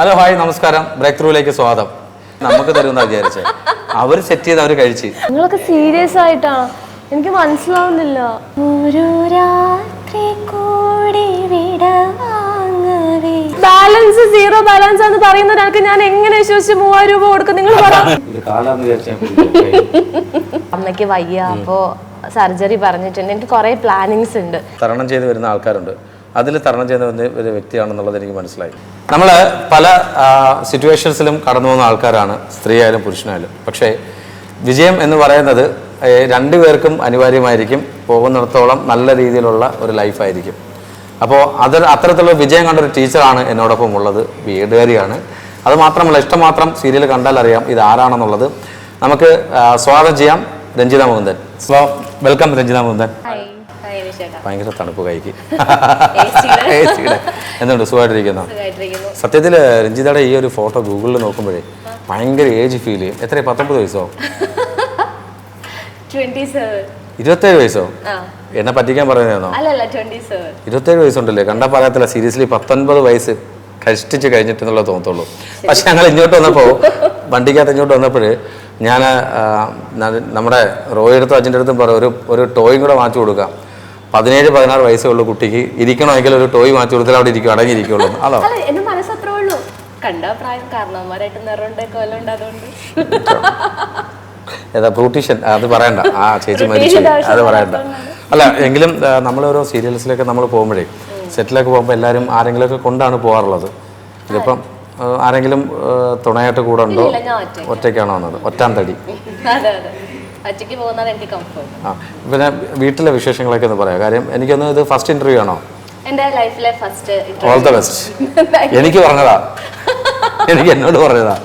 Hello hi നമസ്കാരം. Break ത്രൂയിലേക്ക് സ്വാഗതം. നമുക്ക് തരുന്ന വിചാരിച്ചേ അവർ സെറ്റ് ചെയ്ത് അവർ കഴിച്ച്. നിങ്ങളൊക്കെ സീരിയസ് ആയിട്ടാണ്, എനിക്ക് മനസ്സിലാവുന്നില്ല. ഒരു രാത്രി കൂടി ബാലൻസ് സീറോ ബാലൻസ് എന്ന് പറയുന്ന ഒരാൾക്ക് ഞാൻ എങ്ങനെ വിശ്വസിച്ച് 3000 രൂപ കൊടുക്കും? നിങ്ങൾ പറ. അമ്മയ്ക്ക് വയ്യ, അപ്പോ സർജറി പറഞ്ഞിട്ടുണ്ട്. എനിക്ക് കുറെ പ്ലാനിങ്സ് ഉണ്ട്. തരണം ചെയ്ത് വരുന്ന ആൾക്കാരുണ്ട്, അതിൽ തരണം ചെയ്യുന്ന ഒരു വ്യക്തിയാണെന്നുള്ളത് എനിക്ക് മനസ്സിലായി. നമ്മൾ പല സിറ്റുവേഷൻസിലും കടന്നു പോകുന്ന ആൾക്കാരാണ്, സ്ത്രീ ആയാലും പുരുഷനായാലും. പക്ഷേ വിജയം എന്ന് പറയുന്നത് രണ്ടുപേർക്കും അനിവാര്യമായിരിക്കും. പോകുന്നിടത്തോളം നല്ല രീതിയിലുള്ള ഒരു ലൈഫായിരിക്കും. അപ്പോൾ അത്തരത്തിലുള്ള വിജയം കണ്ടൊരു ടീച്ചറാണ് എന്നോടൊപ്പം ഉള്ളത്. വീടുകാരിയാണ്. അത് മാത്രമല്ല, ഇഷ്ടമാത്രം സീരിയൽ കണ്ടാൽ അറിയാം ഇത് ആരാണെന്നുള്ളത്. നമുക്ക് സ്വാഗതം ചെയ്യാം രഞ്ജിത മുകുന്ദൻ. വെൽക്കം രഞ്ജിത മുകുന്ദൻ. ഭയങ്കര തണുപ്പ് കൈക്ക്. എന്തുണ്ട്, സുഖമായിട്ടിരിക്കുന്നു? സത്യത്തിൽ രഞ്ജിതയുടെ ഈ ഒരു ഫോട്ടോ ഗൂഗിളിൽ നോക്കുമ്പോഴേ ഭയങ്കര ഏജ് ഫീൽ ചെയ്യും. എത്രയാ, 19 വയസ്സോ? 27 വയസ്സോ? എന്നെ പറ്റിക്കാൻ പറയുന്നതാണോ? 27 വയസ്സുണ്ടല്ലേ, കണ്ടാ പറയത്തില്ല. സീരിയസ്ലി 19 വയസ്സ് കഷ്ടിച്ച് കഴിഞ്ഞിട്ടെന്നുള്ള തോന്നത്തുള്ളൂ. പക്ഷെ ഞങ്ങൾ ഇങ്ങോട്ട് വന്നപ്പോൾ, വണ്ടിക്കകത്ത് ഇങ്ങോട്ട് വന്നപ്പോൾ ഞാൻ നമ്മുടെ റോയെടുത്തും അച്ഛൻ്റെ അടുത്തും പറയും ഒരു ടോയും കൂടെ വാങ്ങിച്ചു കൊടുക്കാം. 17-16 വയസ്സുള്ള കുട്ടിക്ക് ഇരിക്കണമെങ്കിൽ ഒരു ടോയ് മാറ്റി കൊടുത്താൽ അവിടെ ഇരിക്കും, അടങ്ങിയിരിക്കുള്ളൂ. അതോ എന്റെ മനസ്സത്രേ ഉള്ളൂ. കണ്ടാ പ്രായം കാരണവന്മാരായിട്ട് ഏതാ ബ്യൂട്ടീഷ്യൻ? അത് പറയണ്ട, ആ ചേച്ചി മരിച്ചു, അത് പറയണ്ട. അല്ല, എങ്കിലും നമ്മളോരോ സീരിയൽസിലേക്ക് നമ്മൾ പോകുമ്പോഴേ, സെറ്റിലേക്ക് പോകുമ്പോൾ എല്ലാവരും ആരെങ്കിലുമൊക്കെ കൊണ്ടാണ് പോകാറുള്ളത്. ഇതിപ്പം ആരെങ്കിലും തുണയായിട്ട് കൂടെ ഉണ്ടോ? ഒറ്റയ്ക്കാണോ വന്നത്? ഒറ്റാം തടി. ആ, പിന്നെ വീട്ടിലെ വിശേഷങ്ങളൊക്കെ ഒന്ന് പറയാം. കാര്യം എനിക്കൊന്ന് ഇത് ഫസ്റ്റ് ഇന്റർവ്യൂ ആണോ? All the best. എനിക്ക് പറഞ്ഞതാ, എനിക്ക് എന്നോട് പറഞ്ഞതാ.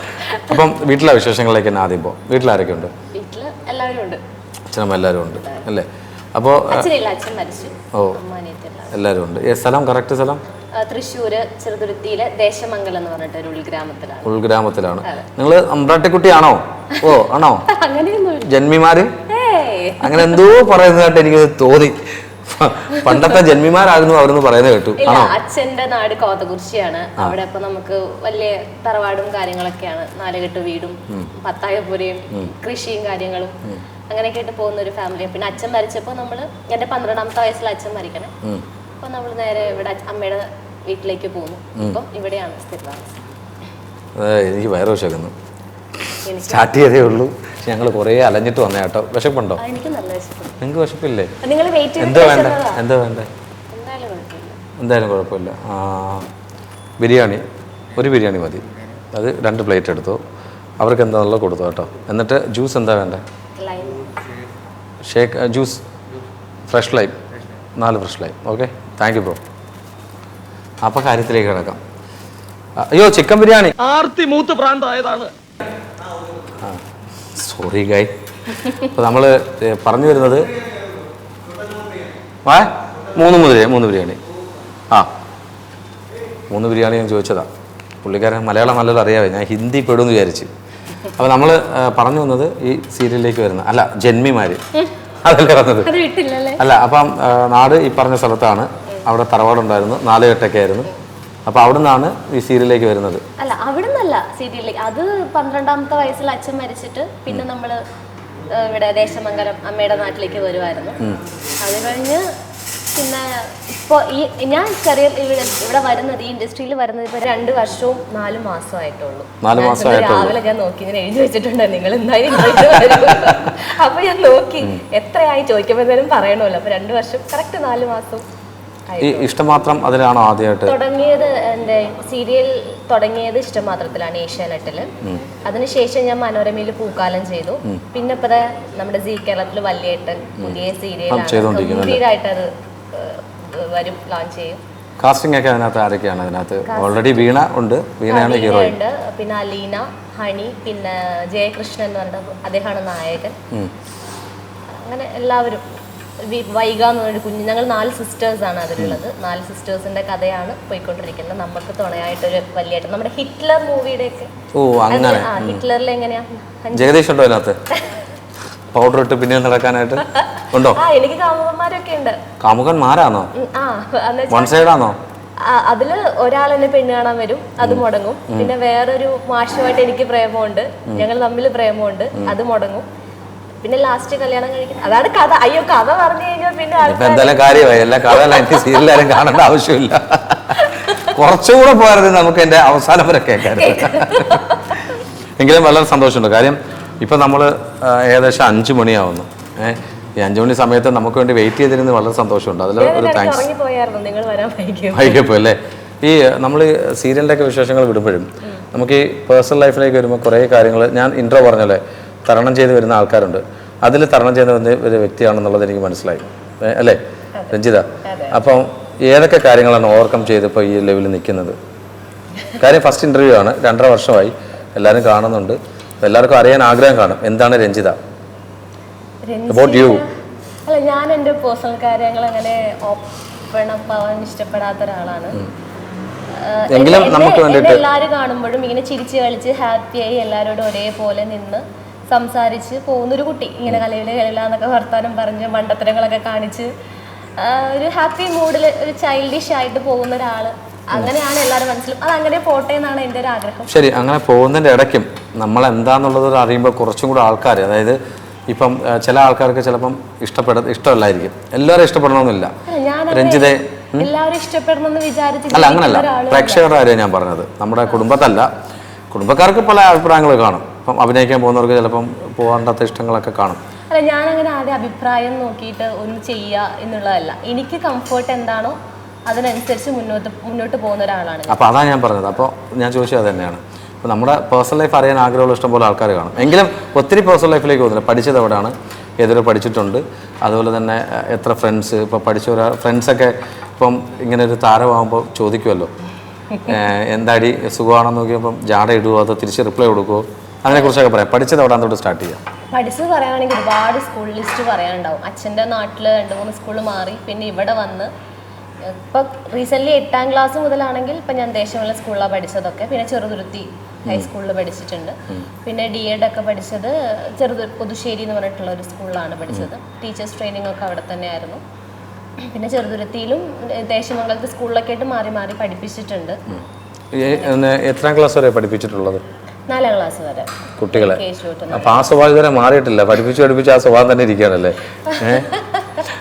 അപ്പം വീട്ടിലെ വിശേഷങ്ങളിലേക്ക് തന്നെ ആദ്യം പോകും. വീട്ടിലാരൊക്കെ ഉണ്ട്? അച്ഛനമ്മ എല്ലാവരും ഉണ്ട് അല്ലേ? അപ്പോൾ ഓ, എല്ലാവരും ഉണ്ട്. സ്ഥലം, കറക്റ്റ് സ്ഥലം? തൃശ്ശൂര് ചെറുതുരുത്തിയിലെ ദേശമംഗലം എന്ന് പറഞ്ഞിട്ട് ഒരു ഉൾഗ്രാമത്തിലാണ്. ഉൾഗ്രാമത്തിലാണ്. നിങ്ങൾ അമ്പ്രാട്ടിക്കുട്ടിയാണോ? ഓ ആണോ? ജന്മിമാര് അങ്ങനെ എന്തോ പറയുന്നതായിട്ട് എനിക്ക് തോന്നി. പണ്ടത്തെ ജന്മിമാരായിരുന്നു അവരെന്ന് പറയുന്നത് കേട്ടു. ആണോ? അച്ഛന്റെ നാട് കോതകുറിശ്ശിയാണ്. അവിടെ ഇപ്പൊ നമുക്ക് വലിയ തറവാടും കാര്യങ്ങളൊക്കെയാണ്. 4 കെട്ട് വീടും 10 പുരയും കൃഷിയും കാര്യങ്ങളും അങ്ങനെയൊക്കെ ആയിട്ട് പോകുന്ന ഒരു ഫാമിലി. പിന്നെ അച്ഛൻ മരിച്ചപ്പോ എന്റെ 12ാമത്തെ വയസ്സിൽ അച്ഛൻ മരിക്കണേ. അപ്പൊ നമ്മൾ നേരെ ഇവിടെ അമ്മയുടെ വീട്ടിലേക്ക് പോകുന്നു. അപ്പം ഇവിടെയാണ് സ്ഥിരതാമസം. എനിക്ക് വയറ് വിശക്കുന്നു. സ്റ്റാർട്ട് ചെയ്തേ ഉള്ളൂ. ഞങ്ങൾ കുറേ അലഞ്ഞിട്ട് വന്നേ കേട്ടോ. വിശപ്പുണ്ടോ? നിങ്ങൾക്ക് വിശപ്പില്ലേ? എന്താ വേണ്ടേ? എന്തായാലും കുഴപ്പമില്ല. ബിരിയാണി, ഒരു ബിരിയാണി മതി. അത് 2 പ്ലേറ്റ് എടുത്തു. അവർക്ക് എന്താണെന്നുള്ളത് കൊടുത്തു കേട്ടോ. എന്നിട്ട് ജ്യൂസ് എന്താ വേണ്ടേ? Shake juice, fresh lime, 4 fresh lime. Okay, thank you bro. അപ്പം കാര്യത്തിലേക്ക് കിടക്കാം. അയ്യോ, ചിക്കൻ ബിരിയാണി. സോറി ഗായ്. അപ്പോൾ നമ്മൾ പറഞ്ഞു വരുന്നത് 3 ബിരിയാണി. 3 ബിരിയാണി ഞാൻ ചോദിച്ചതാ. പുള്ളിക്കാരൻ മലയാളം നല്ലത് അറിയാവേ, ഞാൻ ഹിന്ദി പെടുമെന്ന് വിചാരിച്ച്. അപ്പോൾ നമ്മൾ പറഞ്ഞു വന്നത് ഈ സീരിയലിലേക്ക് വരുന്ന അല്ല, ജന്മിമാര് അതല്ലേ വന്നത്? അല്ല, അപ്പം നാട് ഈ പറഞ്ഞ സ്ഥലത്താണ്. അവിടെ തറവാടുണ്ടായിരുന്നു, 4 കെട്ടൊക്കെ ആയിരുന്നു. അപ്പൊ അവിടെ നിന്നാണ് ഈ സീരിയലിലേക്ക് വരുന്നത്. അല്ല, അവിടെ നിന്നല്ല സീരിയലിലേക്ക്. അത് 12ാമത്തെ വയസ്സിൽ അച്ഛൻ മരിച്ചിട്ട് പിന്നെ നമ്മള് ഇവിടെ ദേശമംഗലം അമ്മയുടെ നാട്ടിലേക്ക് വരുമായിരുന്നു. അത് കഴിഞ്ഞ് പിന്നെ ഇപ്പൊ ഞാൻ കരിയർ ഇവിടെ വരുന്നത്, ഈ ഇൻഡസ്ട്രിയിൽ വരുന്നത് ഇപ്പൊ 2 വർഷവും 4 മാസമായിട്ടുള്ളൂ. രാവിലെ ഞാൻ നോക്കി, ഇങ്ങനെ എഴുതി വെച്ചിട്ടുണ്ട് നിങ്ങൾ എന്തായാലും. അപ്പൊ ഞാൻ നോക്കി എത്രയായി ചോദിക്കുമ്പോഴത്തേനും പറയണമല്ലോ. അപ്പൊ 2 വർഷം കറക്റ്റ് 4 മാസം. ഈ ഇഷ്ടമാത്രം അതിലാണോ ആദ്യമായിട്ട് തുടങ്ങിയത്? എന്റെ സീരിയൽ തുടങ്ങിയത് ഇഷ്ടമാത്രത്തിലാണ്, ഏഷ്യാനെറ്റില്. അതിനുശേഷം ഞാൻ മനോരമയിൽ പൂക്കാലം ചെയ്തു. പിന്നെ ഇപ്പൊ നമ്മുടെ സീ കേരളത്തിൽ വല്യേട്ടൻ പുതിയ സീരിയലായിട്ട് അത് വരും, ലോഞ്ച് ചെയ്യും. കാസ്റ്റിംഗ് ഒക്കെ അതിനകത്ത് ആരൊക്കെയാണ്? അതിനകത്ത് ഓൾറെഡി വീണ ഉണ്ട്, വീണയാണ് ഹീറോയിൻ. പിന്നെ അലീന, ഹണി, പിന്നെ ജയകൃഷ്ണൻ എന്ന് പറഞ്ഞ അദ്ദേഹമാണ് നായകൻ. അങ്ങനെ എല്ലാവരും. വൈഗ എന്ന് പറഞ്ഞൊരു കുഞ്ഞ്, ഞങ്ങൾ 4 സിസ്റ്റേഴ്സാണ് അതിലുള്ളത്. 4 സിസ്റ്റേഴ്സിന്റെ കഥയാണ് പോയിക്കൊണ്ടിരിക്കുന്നത്. നമുക്ക് തുണയായിട്ടൊരു വലിയായിട്ട് നമ്മുടെ ഹിറ്റ്ലർ മൂവിയുടെ ഒക്കെ. ഓ, അങ്ങനെ. ഹിറ്റ്ലറിൽ എങ്ങനെയാ ജഗദീഷ് ഉണ്ടോ അതിനകത്ത്? പൗഡർ ഇട്ട് പിന്നെ നടക്കാനായിട്ട് ഉണ്ടോ? എനിക്ക് കാമുകന്മാരൊക്കെ ഉണ്ട്. കാമുകന്മാരാണോ? വൺ സൈഡ് ആണോ? അതില് ഒരാൾ എന്നെ പെണ്ണ് കാണാൻ വരും, അത് മുടങ്ങും. പിന്നെ വേറൊരു മാഷുമായിട്ട് എനിക്ക് പ്രേമമുണ്ട്, ഞങ്ങൾ തമ്മിൽ പ്രേമമുണ്ട്, അത് മുടങ്ങും. പിന്നെ ലാസ്റ്റ് കല്യാണം കഴിക്കും. അതാണ് കഥ. അയ്യോ, കഥ പറഞ്ഞു കഴിഞ്ഞാൽ പിന്നെ എന്തായാലും കാര്യമായി എല്ലാ കഥ എനിക്ക് സീരിയലാരും കാണേണ്ട ആവശ്യമില്ല. കുറച്ചുകൂടെ പോയത് നമുക്ക് എൻ്റെ അവസാനം വരെ കേൾക്കാൻ. എങ്കിലും വളരെ സന്തോഷമുണ്ട്. കാര്യം ഇപ്പം നമ്മൾ ഏകദേശം 5 മണിയാവുന്നു. ഈ 5 മണി സമയത്ത് നമുക്ക് വേണ്ടി വെയിറ്റ് ചെയ്തിരുന്ന് വളരെ സന്തോഷമുണ്ട്. അതിൽ ഒരു താങ്ക്സ്. വൈകിയപ്പോൾ അല്ലേ ഈ നമ്മൾ സീരിയലിൻ്റെ ഒക്കെ വിശേഷങ്ങൾ വിടുമ്പോഴും നമുക്ക് ഈ പേഴ്സണൽ ലൈഫിലേക്ക് വരുമ്പോൾ കുറേ കാര്യങ്ങൾ ഞാൻ ഇൻട്രോ പറഞ്ഞല്ലേ തരണം ചെയ്ത് വരുന്ന ആൾക്കാരുണ്ട്. അതിൽ തരണം ചെയ്യുന്ന ഒരു വ്യക്തിയാണെന്നുള്ളത് എനിക്ക് മനസ്സിലായി അല്ലേ രഞ്ജിത? അപ്പം ഏതൊക്കെ കാര്യങ്ങളാണ് ഓവർകം ചെയ്തപ്പോൾ ഈ ലെവലിൽ നിൽക്കുന്നത്? കാര്യം ഫസ്റ്റ് ഇൻ്റർവ്യൂ ആണ്, 2.5 വർഷമായി, എല്ലാവരും കാണുന്നുണ്ട്, എല്ലാവർക്കും അറിയാൻ ആഗ്രഹം കാണും എന്താണ് രഞ്ജിത. അല്ല, ഞാൻ എൻ്റെ പേഴ്സണൽ കാര്യങ്ങൾ അങ്ങനെ ഓപ്പൺ അപ്പ് ആവാൻ ഇഷ്ടപ്പെടാത്ത ഒരാളാണ്. എല്ലാവരും കാണുമ്പോഴും ഇങ്ങനെ ചിരിച്ച് കളിച്ച് ഹാപ്പിയായി എല്ലാവരോടും ഒരേപോലെ നിന്ന് സംസാരിച്ച് പോകുന്നൊരു കുട്ടി, ഇങ്ങനെ കലയിലെന്നൊക്കെ വർത്താനം പറഞ്ഞ് മണ്ടത്തരങ്ങളൊക്കെ കാണിച്ച് ഒരു ഹാപ്പി മൂഡിൽ ഒരു ചൈൽഡിഷ് ആയിട്ട് പോകുന്ന ഒരാൾ, അങ്ങനെയാണ് എല്ലാവരും മനസ്സിലും. അത് അങ്ങനെ പോട്ടെ എന്നാണ് എൻ്റെ ഒരു ആഗ്രഹം. ശരി, അങ്ങനെ പോകുന്നതിൻ്റെ ഇടയ്ക്കും നമ്മൾ എന്താണെന്നുള്ളത് അറിയുമ്പോൾ കുറച്ചും കൂടെ ആൾക്കാർ, അതായത് ഇപ്പം ചില ആൾക്കാർക്ക് ചിലപ്പം ഇഷ്ടമല്ലായിരിക്കും, എല്ലാവരും ഇഷ്ടപ്പെടണമെന്നില്ല. രഞ്ജിതെ എല്ലാവരും ഇഷ്ടപ്പെടണമെന്ന് വിചാരിച്ചില്ല. അല്ല, അങ്ങനല്ല, പ്രേക്ഷകരുടെ കാര്യം ഞാൻ പറഞ്ഞത്. നമ്മുടെ കുടുംബത്തല്ല, കുടുംബക്കാർക്ക് പല അഭിപ്രായങ്ങൾ കാണും. ഇപ്പം അഭിനയിക്കാൻ പോകുന്നവർക്ക് ചിലപ്പം പോകാണ്ടാത്ത ഇഷ്ടങ്ങളൊക്കെ കാണും. അല്ല, ഞാനങ്ങനെ ആദ്യം അഭിപ്രായം നോക്കിയിട്ട് ഒന്ന് ചെയ്യുക എന്നുള്ളതല്ല. എനിക്ക് കംഫർട്ട് എന്താണോ അതിനനുസരിച്ച് മുന്നോട്ട് പോകുന്ന ഒരാളാണ്. അപ്പോൾ അതാണ് ഞാൻ പറഞ്ഞത്. അപ്പോൾ ഞാൻ ചോദിച്ചത് അത് തന്നെയാണ്. അപ്പോൾ നമ്മുടെ പേഴ്സണൽ ലൈഫ് അറിയാൻ ആഗ്രഹമുള്ള ഇഷ്ടംപോലെ ആൾക്കാർ കാണും. എങ്കിലും ഒത്തിരി പേഴ്സണൽ ലൈഫിലേക്ക് പോകുന്നില്ല. പഠിച്ചത് എവിടെയാണ്, ഏതൊരു പഠിച്ചിട്ടുണ്ട്, അതുപോലെ തന്നെ എത്ര ഫ്രണ്ട്സ്, ഇപ്പോൾ പഠിച്ച ഫ്രണ്ട്സൊക്കെ ഇപ്പം ഇങ്ങനെ ഒരു താരമാകുമ്പോൾ ചോദിക്കുമല്ലോ എന്താടി സുഖമാണെന്ന് നോക്കിയപ്പം ജാട ഇടുമോ അതോ തിരിച്ച് റിപ്ലൈ കൊടുക്കുമോ, അതിനെക്കുറിച്ചൊക്കെ പറയാം. പഠിച്ചത് എവിടെ തൊട്ട് സ്റ്റാർട്ട് ചെയ്യാം? പഠിച്ചത് പറയുകയാണെങ്കിൽ ഒരുപാട് സ്കൂൾ ലിസ്റ്റ് പറയാനുണ്ടാവും. അച്ഛൻ്റെ നാട്ടിൽ 2-3 സ്കൂൾ മാറി, പിന്നെ ഇവിടെ വന്ന് ഇപ്പം റീസെൻ്റ്ലി 8ാം ക്ലാസ് മുതലാണെങ്കിൽ ഇപ്പം ഞാൻ ദേശമല്ല സ്കൂളിലാണ് പഠിച്ചതൊക്കെ. പിന്നെ ചെറുതുരുത്തി ഹൈസ്കൂളിൽ പഠിച്ചിട്ടുണ്ട്. പിന്നെ DED ഒക്കെ പഠിച്ചത് പുതുശ്ശേരി എന്ന് പറഞ്ഞിട്ടുള്ള ഒരു സ്കൂളിലാണ് പഠിച്ചത്. ടീച്ചേഴ്സ് ട്രെയിനിങ് ഒക്കെ അവിടെ തന്നെയായിരുന്നു. പിന്നെ ചെറുതുരുത്തിയിലും ദേശമംഗലത്തെ സ്കൂളിലൊക്കെ ആയിട്ട് മാറി മാറി പഠിപ്പിച്ചിട്ടുണ്ട്. എത്രാം ക്ലാസ് വരെ പഠിപ്പിച്ചിട്ടുള്ളത്? 4ാം ക്ലാസ് വരെ കുട്ടികളെ. അപ്പം ആ സ്വഭാവം ഇതുവരെ മാറിയിട്ടില്ല, പഠിപ്പിച്ച് ആ സ്വഭാവം തന്നെ ഇരിക്കുകയാണല്ലേ?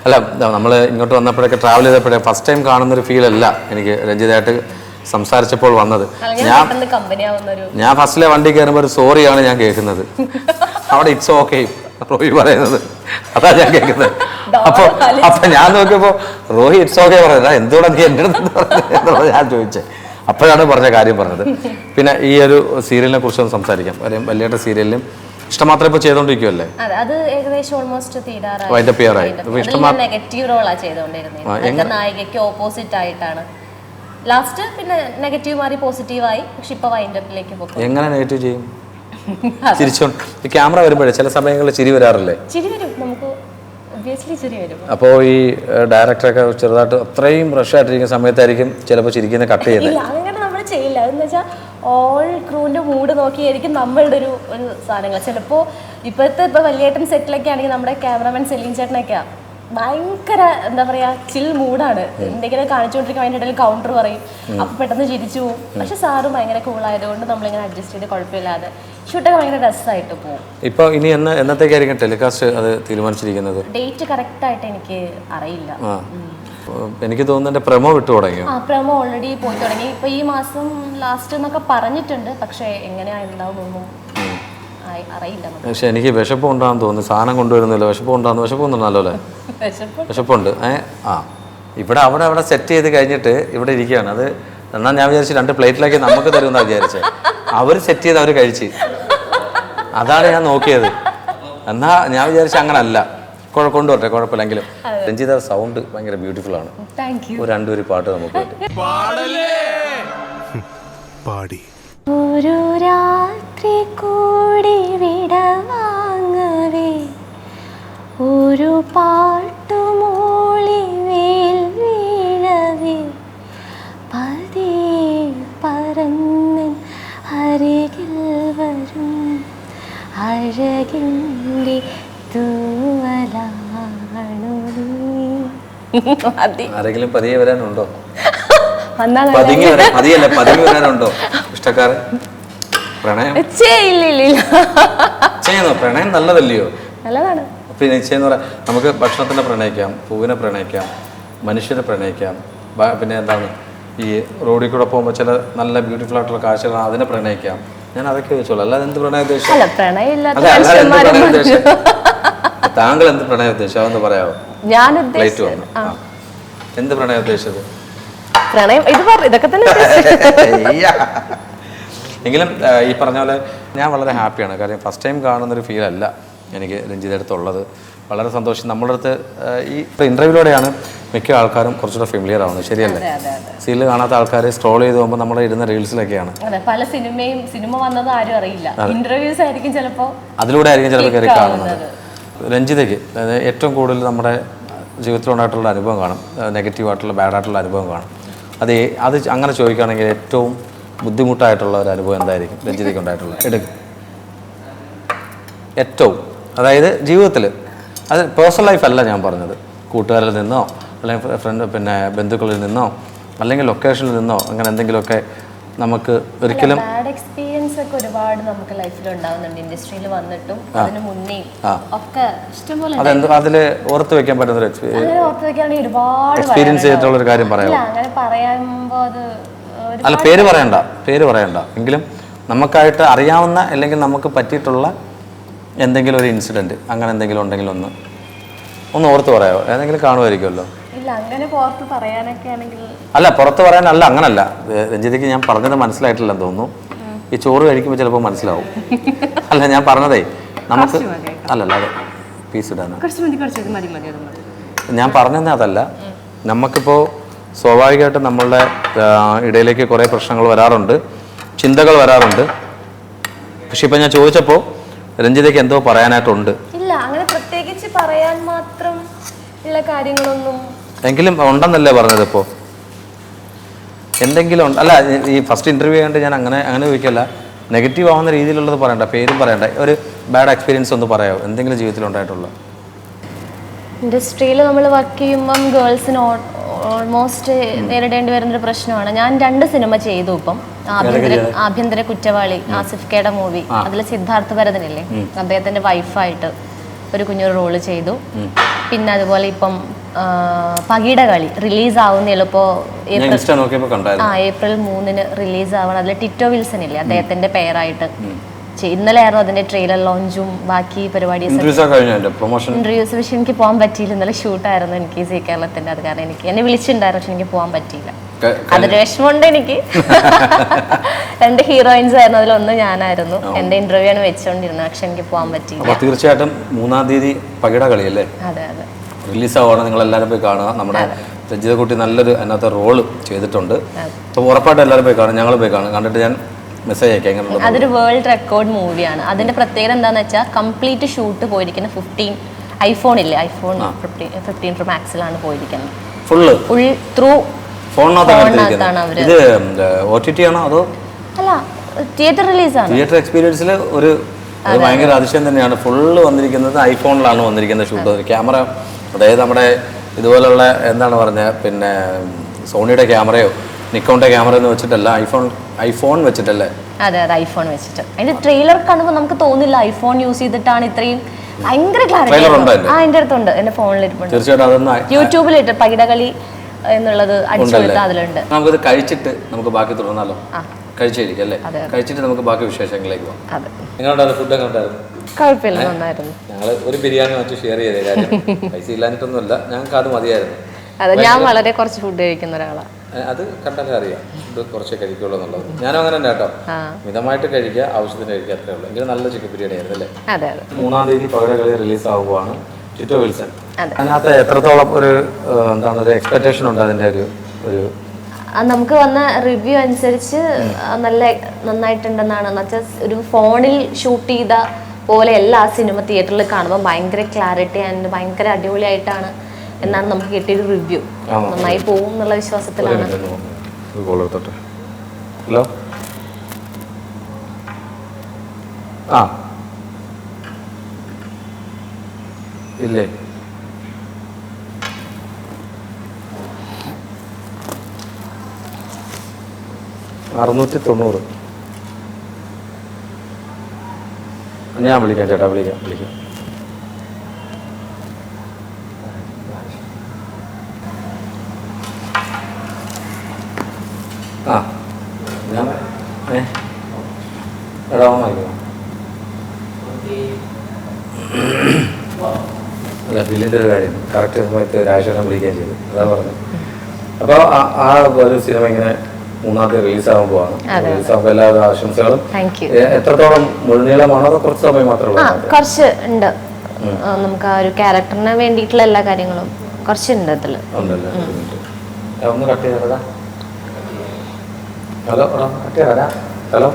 അല്ല, നമ്മൾ ഇങ്ങോട്ട് വന്നപ്പോഴൊക്കെ ട്രാവൽ ചെയ്തപ്പോഴേ ഫസ്റ്റ് ടൈം കാണുന്നൊരു ഫീൽ അല്ല എനിക്ക് രഞ്ജിതയായിട്ട് സംസാരിച്ചപ്പോൾ വന്നത്. ഞാൻ ഫസ്റ്റിലെ വണ്ടി കയറുമ്പോൾ ഒരു സോറിയാണ് ഞാൻ കേൾക്കുന്നത്. അവിടെ ഇറ്റ്സ് ഓക്കെ റോഹി പറയുന്നത്, അതാ ഞാൻ കേൾക്കുന്നത്. അപ്പൊ ഞാൻ നോക്കിയപ്പോൾ റോഹി ഇറ്റ്സ് ഓക്കെ പറയുന്നത് എന്തുകൊണ്ടാ നീ എൻ്റെ അടുത്ത് പറഞ്ഞത് ഞാൻ ചോദിച്ചേ. അപ്പോഴാണ് പറഞ്ഞ കാര്യം പറഞ്ഞത്. പിന്നെ ഈ ഒരു സീരിയലിനെ കുറിച്ചൊന്ന് സംസാരിക്കാം. കാര്യം വലിയ സീരിയലിലും ഇഷ്ടം മാത്രമേ ഇപ്പോൾ ചെയ്തോണ്ടിരിക്കുമല്ലേ? അത് ഏകദേശം ഓൾമോസ്റ്റ് തീരാറായി. നെഗറ്റീവ് റോളാണ് ചെയ്തുകൊണ്ടിരുന്നത്. നായികയ്ക്ക് ഓപ്പോസിറ്റ് ആയിട്ടാണ്. ലാസ്റ്റ് പിന്നെ നെഗറ്റീവ് മാറി പോസിറ്റീവായി. പക്ഷെ ഇപ്പൊ വൈൻഡപ്പിലേക്ക് പോകും. എങ്ങനെ നെഗറ്റീവ് ചെയ്യും? ചിരിച്ചോണ്ട് ഈ ക്യാമറ വരുമ്പോഴേ ചില സമയങ്ങളിൽ ചിരി വരാറില്ലേ? ചിരി വരും, നമുക്ക് ഒബ്വിയസ്ലി ചിരി വരും. അപ്പോൾ ഈ ഡയറക്ടറൊക്കെ ചെറുതായിട്ട് അത്രയും റഷ് ആയിട്ടിരിക്കുന്ന സമയത്തായിരിക്കും ചിലപ്പോൾ ചിരിക്കുന്ന കട്ട് ചെയ്യുന്നത്. അങ്ങനെ നമ്മൾ ചെയ്യില്ല. അതെന്ന് വെച്ചാൽ ഓൾ ക്രൂവിൻ്റെ മൂഡ് നോക്കിയായിരിക്കും നമ്മളുടെ ഒരു സാധനങ്ങൾ. ചിലപ്പോൾ ഇപ്പോഴത്തെ വലിയേട്ടൻ സെറ്റിലൊക്കെ ആണെങ്കിൽ നമ്മുടെ ക്യാമറമാൻ സെലീൻ ചേട്ടനൊക്കെയാണ് ഭയങ്കര എന്താ പറയുക ചിൽ മൂഡാണ്. എന്തെങ്കിലും കാണിച്ചുകൊണ്ടിരിക്കും, അതിൻ്റെ ഇടയിൽ കൗണ്ടർ പറയും, അപ്പോൾ പെട്ടെന്ന് ചിരിച്ചു പോകും. പക്ഷെ സാറ് ഭയങ്കര കൂളായതുകൊണ്ട് നമ്മളിങ്ങനെ അഡ്ജസ്റ്റ് ചെയ്ത് കുഴപ്പമില്ലാതെ ഷൂട്ടൊക്കെ ഭയങ്കര രസമായിട്ട് പോകും. ഇപ്പോൾ ഇനി എന്നത്തേക്കായിരിക്കും ടെലികാസ്റ്റ് അത് തീരുമാനിച്ചിരിക്കുന്നത്? ഡേറ്റ് കറക്റ്റായിട്ട് എനിക്ക് അറിയില്ല. എനിക്ക് തോന്നുന്നു പ്രമോ വിട്ടു തുടങ്ങിയോ? പ്രമോ ഓൾറെഡി പോയി തുടങ്ങി. ഇപ്പോൾ ഈ മാസം ലാസ്റ്റ് എന്നൊക്കെ പറഞ്ഞിട്ടുണ്ട്. പക്ഷേ എങ്ങനെയാ ഉണ്ടാവുമെന്നൊന്നും അറിയില്ല. പക്ഷെ എനിക്ക് വിശപ്പ് ഉണ്ടാകുന്ന തോന്നുന്നു. സാധനം കൊണ്ടുവരുന്നില്ല. വിശപ്പുണ്ടല്ലോ അല്ലേ? വിശപ്പുണ്ട്. ഇവിടെ അവിടെ സെറ്റ് ചെയ്ത് കഴിഞ്ഞിട്ട് ഇവിടെ ഇരിക്കുകയാണ്. അത് എന്നാൽ ഞാൻ വിചാരിച്ചു 2 പ്ലേറ്റിലേക്ക് നമുക്ക് തരുമെന്നാണ് വിചാരിച്ചത്. അവർ സെറ്റ് ചെയ്ത് അവർ കഴിച്ച്, അതാണ് ഞാൻ നോക്കിയത്. എന്നാ ഞാൻ വിചാരിച്ച അങ്ങനല്ല. കൊണ്ടുവരട്ടെ, കുഴപ്പമില്ലെങ്കിലും. രഞ്ജിത സൗണ്ട് ഭയങ്കര ബ്യൂട്ടിഫുൾ ആണ്. ഒരു 2 പാട്ട് നമുക്ക് പാടി. ഒരു രാത്രി കൂടി വിടവാങ്ങവേ ഒരു പാട്ടുമൂളി വേൽ വീഴവേ പതിയെ പറന്ന് അരികിൽ വരും അഴകിൻ്റെ ആരെങ്കിലും പതിയെ വരാനുണ്ടോ? പതുങ്ങി വരാനുണ്ടോ ഇഷ്ടക്കാരൻ? പ്രണയം ചെയ്യുന്നോ? പ്രണയം നല്ലതല്ലയോ? നല്ലതാണ്. പിന്നെ ചെയ്യുന്ന പറയാം, നമുക്ക് ഭക്ഷണത്തിനെ പ്രണയിക്കാം, പൂവിനെ പ്രണയിക്കാം, മനുഷ്യനെ പ്രണയിക്കാം, പിന്നെ എന്താണ് ഈ റോഡിൽ കൂടെ പോകുമ്പോൾ ചില നല്ല ബ്യൂട്ടിഫുൾ ആയിട്ടുള്ള കാഴ്ചകൾ അതിനെ പ്രണയിക്കാം. ഞാൻ അതൊക്കെ ചോദിച്ചോളൂ. അല്ലാതെ എന്ത് പ്രണയ ഉദ്ദേശം? താങ്കൾ എന്ത് പ്രണയ ഉദ്ദേശം അതെന്ന് പറയാമോ? പ്ലേറ്റ് വന്നു. എന്ത് പ്രണയ ഉദ്ദേശിച്ചത്? ഇതൊക്കെ തന്നെ. എങ്കിലും ഈ പറഞ്ഞ പോലെ ഞാൻ വളരെ ഹാപ്പിയാണ്. കാര്യം ഫസ്റ്റ് ടൈം കാണുന്നൊരു ഫീൽ അല്ല എനിക്ക് രഞ്ജിതയുടെ അടുത്തുള്ളത്. വളരെ സന്തോഷം. നമ്മുടെ അടുത്ത് ഈ ഇൻ്റർവ്യൂവിലൂടെയാണ് മിക്ക ആൾക്കാരും കുറച്ചുകൂടെ ഫെമിലിയർ ആവുന്നത്. ശരിയല്ലേ? സീരിയൽ കാണാത്ത ആൾക്കാർ സ്ക്രോൾ ചെയ്ത് പോകുമ്പോൾ നമ്മൾ ഇടുന്ന റീൽസിലൊക്കെയാണ്. പല സിനിമ വന്നത് ആരും അറിയില്ല. ഇന്റർവ്യൂസ് ആയിരിക്കും ചിലപ്പോൾ, അതിലൂടെ ആയിരിക്കും ചിലപ്പോൾ കയറി കാണുന്നത്. രഞ്ജിതയ്ക്ക് ഏറ്റവും കൂടുതൽ നമ്മുടെ ജീവിതത്തിലുണ്ടായിട്ടുള്ള അനുഭവം കാണും, നെഗറ്റീവായിട്ടുള്ള ബാഡായിട്ടുള്ള അനുഭവം കാണും. അത് അങ്ങനെ ചോദിക്കുകയാണെങ്കിൽ ഏറ്റവും ബുദ്ധിമുട്ടായിട്ടുള്ള ഒരു അനുഭവം എന്തായിരിക്കും രഞ്ജിതയ്ക്ക് ഉണ്ടായിട്ടുള്ളത്? എടുക്കും ഏറ്റവും, അതായത് ജീവിതത്തിൽ. അത് പേഴ്സണൽ ലൈഫല്ല ഞാൻ പറഞ്ഞത്, കൂട്ടുകാരിൽ നിന്നോ അല്ലെങ്കിൽ പിന്നെ ബന്ധുക്കളിൽ നിന്നോ അല്ലെങ്കിൽ ലൊക്കേഷനിൽ നിന്നോ അങ്ങനെ എന്തെങ്കിലുമൊക്കെ നമുക്ക് ഒരിക്കലും ബാഡ് എക്സ്പീരിയൻസ് ഒക്കെ ഒരുപാട് നമുക്ക് ലൈഫിൽ ഉണ്ടാവുന്നുണ്ട്. ഇൻഡസ്ട്രിയിൽ വന്നിട്ടും അതിന് മുന്നേ ഒക്കെ ഇഷ്ടംപോലെ. അതിൽ ഓർത്ത് വെക്കാൻ പറ്റുന്ന ഒരുപാട് എക്സ്പീരിയൻസ് ചെയ്തിട്ടുള്ള ഒരു കാര്യം പറയാം. അങ്ങനെ പറയുമ്പോൾ അത് അല്ല, പേര് പറയണ്ട എങ്കിലും നമുക്കായിട്ട് അറിയാവുന്ന അല്ലെങ്കിൽ നമുക്ക് പറ്റിയിട്ടുള്ള എന്തെങ്കിലും ഒരു ഇൻസിഡന്റ് അങ്ങനെ എന്തെങ്കിലും ഉണ്ടെങ്കിൽ ഒന്ന് ഓർത്ത് പറയാമോ? ഏതെങ്കിലും കാണുമായിരിക്കുമല്ലോ. അല്ല, പുറത്ത് പറയാനല്ല, അങ്ങനല്ല. രഞ്ജിതയ്ക്ക് ഞാൻ പറഞ്ഞത് മനസ്സിലായിട്ടില്ലെന്ന് തോന്നുന്നു. ഈ ചോറ് കഴിക്കുമ്പോൾ ചിലപ്പോൾ മനസ്സിലാവും. അല്ല, ഞാൻ പറഞ്ഞതേ നമുക്ക് അല്ലല്ല, അത് പീസ് ഇടാനാണ് ഞാൻ പറഞ്ഞത്. അതല്ല, നമുക്കിപ്പോൾ സ്വാഭാവികമായിട്ടും നമ്മളുടെ ഇടയിലേക്ക് കുറേ പ്രശ്നങ്ങൾ വരാറുണ്ട്, ചിന്തകൾ വരാറുണ്ട്. പക്ഷെ ഇപ്പം ഞാൻ ചോദിച്ചപ്പോൾ രഞ്ജിതയ്ക്ക് എന്തോ പറയാനായിട്ടുണ്ട്. ഇല്ല, അങ്ങനെ പ്രത്യേകിച്ച് പറയാൻ മാത്രം ഉള്ള കാര്യങ്ങളൊന്നും എങ്കിലും ഉണ്ടെന്നല്ലേ പറഞ്ഞത്? ഇപ്പോൾ എന്തെങ്കിലും ഉണ്ട്? അല്ല, ഈ ഫസ്റ്റ് ഇൻ്റർവ്യൂ കണ്ട് ഞാൻ അങ്ങനെ ചോദിക്കല്ല. നെഗറ്റീവ് ആവുന്ന രീതിയിലുള്ളത് പറയണ്ട, പേരും പറയണ്ട. ഒരു ബാഡ് എക്സ്പീരിയൻസ് ഒന്ന് പറയാമോ? എന്തെങ്കിലും ജീവിതത്തിൽ ഉണ്ടായിട്ടുള്ള? ഇൻഡസ്ട്രിയിൽ നമ്മൾ വർക്ക് ചെയ്യുമ്പം ഗേൾസിന് ഓൾമോസ്റ്റ് നേരിടേണ്ടി വരുന്നൊരു പ്രശ്നമാണ്. ഞാൻ 2 സിനിമ ചെയ്തു. ഇപ്പം ആഭ്യന്തര കുറ്റവാളി, ആസിഫ് കെയുടെ മൂവി, അതിൽ സിദ്ധാർത്ഥ ഭരതനില്ലേ, അദ്ദേഹത്തിന്റെ വൈഫായിട്ട് ഒരു കുഞ്ഞൊരു റോള് ചെയ്തു. പിന്നെ അതുപോലെ ഇപ്പം പകിയുടെ കളി റിലീസ് ആവുന്നല്ലോ. ഇപ്പോൾ ഏപ്രിൽ 3 റിലീസ് ആവണം. അതിൽ ടിറ്റോ വിൽസൺ ഇല്ലേ, അദ്ദേഹത്തിന്റെ പേരായിട്ട് ഇന്നലെ ആയിരുന്നു അതിന്റെ ട്രെയിലർ ലോഞ്ചും ബാക്കി പരിപാടീസ്. ഇന്റർവ്യൂസ് പക്ഷെ എനിക്ക് പോകാൻ പറ്റിയില്ല. ഇന്നലെ ഷൂട്ടായിരുന്നു എനിക്ക് സി കേരളത്തിന്റെ. അത് കാരണം എന്നെ വിളിച്ചിട്ടുണ്ടായിരുന്നു, പക്ഷെ എനിക്ക് പോകാൻ പറ്റിയില്ല. അതൊരു വിഷമമുണ്ട് എനിക്ക്. 2 ഹീറോയിൻസ് ആയിരുന്നു, അതിലൊന്ന് ഞാനായിരുന്നു. എന്റെ ഇന്റർവ്യൂ ആണ് വെച്ചോണ്ടിരുന്നത്, പക്ഷെ എനിക്ക് പോകാൻ പറ്റിയില്ല. തീർച്ചയായിട്ടും 3-ാം തീയതി പകിട കളിയല്ലേ? അതെ, റിലീസ് ആവുകയാണ്. നിങ്ങൾ എല്ലാവരും പോയി കാണുക. നമ്മുടെ രഞ്ജിതക്കുട്ടി നല്ലൊരു അതിനകത്ത് റോള് ചെയ്തിട്ടുണ്ട്. അപ്പോൾ ഉറപ്പായിട്ടും എല്ലാവരും പോയി കാണും. ഞങ്ങൾ പോയി കാണും. കണ്ടിട്ട് ഞാൻ മെസ്സേജ് അയക്കാം. അതൊരു വേൾഡ് റെക്കോർഡ് മൂവിയാണ്. അതിന്റെ പ്രത്യേകത എന്താണെന്ന് വെച്ചാൽ കംപ്ലീറ്റ് ഷൂട്ട് പോയിരിക്കുന്ന 15 ഐഫോൺ ഇല്ലേ, ഐഫോൺ 15 Pro Maxലാണ് പോയിരിക്കുന്നത്. ഫുൾ ത്രൂ ഫോണിനകത്താണ് അവര്. ഇത് OTT ആണോ അതോ അല്ല തിയേറ്റർ റിലീസാണ്? തിയേറ്റർ എക്സ്പീരിയൻസിൽ ഒരു ഭയങ്കര അതിശയം തന്നെയാണ്. ഫുള്ള് വന്നിരിക്കുന്നത് ഐഫോണിലാണ് വന്നിരിക്കുന്നത് ഷൂട്ട്. ക്യാമറ അതായത് നമ്മുടെ ഇതുപോലുള്ള എന്താണ് പറഞ്ഞത്, പിന്നെ സോണിയുടെ ക്യാമറയോ നിക്കോണിന്റെ ക്യാമറ എന്ന് വെച്ചിട്ടല്ല, ഐഫോൺ വെച്ചിട്ടല്ലേ? അതെ, ഐഫോൺ വെച്ചിട്ട്. അതിന്റെ ട്രെയിലർ കാണുമ്പോൾ നമുക്ക് തോന്നില്ല ഐഫോൺ യൂസ് ചെയ്തിട്ടാണ് ഇത്രയും ഭയങ്കര ക്ലാരിറ്റി. എന്റെ അടുത്തുണ്ട്, എന്റെ ഫോണിലിരിപ്പുണ്ട്. തീർച്ചയായിട്ടും അതൊന്ന് യൂട്യൂബിലിട്ട് പകിടകളി എന്നുള്ളത് അടിച്ചുകൊടുത്ത് അതിലുണ്ട്. നമുക്കത് കഴിച്ചിട്ട് നമുക്ക് ബാക്കി തുടർന്നാലോ? കഴിച്ചിരിക്കും അല്ലേ? കഴിച്ചിട്ട് നമുക്ക് ബാക്കി വിശേഷങ്ങളിലേക്ക് പോകാം. നിങ്ങളുടെ ഫുഡ് എങ്ങനെ ഉണ്ടായിരുന്നു? കുഴപ്പമില്ല, നന്നായിരുന്നു. ഞങ്ങൾ ഒരു ബിരിയാണി മറ്റു ഷെയർ ചെയ്തേ. കാര്യം പൈസ ഇല്ലാഞ്ഞിട്ടൊന്നുമില്ല, ഞങ്ങൾക്ക് അത് മതിയായിരുന്നു. അതെ, ഞാൻ വളരെ കുറച്ച് ഫുഡ് കഴിക്കുന്ന ഒരാളാണ്. അത് കണ്ടാലേ അറിയാം ഫുഡ് കുറച്ചേ കഴിക്കുള്ളൂ എന്നുള്ളത്. ഞാനും അങ്ങനെ തന്നെ കേട്ടോ, മിതമായിട്ട് കഴിക്കുക, ആവശ്യത്തിന് കഴിക്കുക, അത്രേ ഉള്ളൂ. എങ്കിലും നല്ല ചിക്കൻ ബിരിയാണി ആയിരുന്നു അല്ലേ? 3-ാം തീയതി പകിട കളി റിലീസ് ആവുകയാണ്. ടിറ്റോ വിൽസൺ. അതിനകത്ത് എത്രത്തോളം ഒരു എന്താണ് ഒരു എക്സ്പെക്ടേഷൻ ഉണ്ട് അതിന്റെ ഒരു നമുക്ക് വന്ന റിവ്യൂ അനുസരിച്ച് നന്നായിട്ടുണ്ടെന്നാണ്. എന്നുവെച്ചാൽ ഒരു ഫോണിൽ ഷൂട്ട് ചെയ്ത പോലെയല്ല ആ സിനിമ തിയേറ്ററിൽ കാണുമ്പോൾ ഭയങ്കര ക്ലാരിറ്റി ആൻഡ് ഭയങ്കര അടിപൊളിയായിട്ടാണ് എന്നാണ് നമുക്ക് കിട്ടിയൊരു റിവ്യൂ. നന്നായി പോകും എന്നുള്ള വിശ്വാസത്തിലാണ്. ഹലോ, ഇല്ലേ? 690. ഞാൻ വിളിക്കാം ചേട്ടാ, വിളിക്കാം. ആ ഞാൻ എടാ വാങ്ങിക്കോ. അല്ല, ബില്ലിൻ്റെ ഒരു കാര്യം കറക്റ്റ് സമയത്ത് രാജേഷനെ വിളിക്കുകയും ചെയ്തു, അതാ പറഞ്ഞത്. അപ്പോൾ ആ ഒരു സിനിമ ഇങ്ങനെ മൂന്നാമത്തെ റിലീസാകാൻ പോവാണ്. റിലീസാകുമ്പോൾ എല്ലാവിധ ആശംസകളും. എത്രത്തോളം മുഴുനീളമാണോ അതോ കുറച്ച് സമയം മാത്രമേ? കുറച്ച് ഉണ്ട്, നമുക്ക് ആ ഒരു ക്യാരക്ടറിന് വേണ്ടിയിട്ടുള്ള എല്ലാ കാര്യങ്ങളും കുറച്ചുണ്ട് അതിൽ. ഉണ്ടല്ലേ? ഒന്ന് കട്ട് ചെയ്തടാ. ഹലോ കട്ട് ചെയ്തടാ. ഹലോ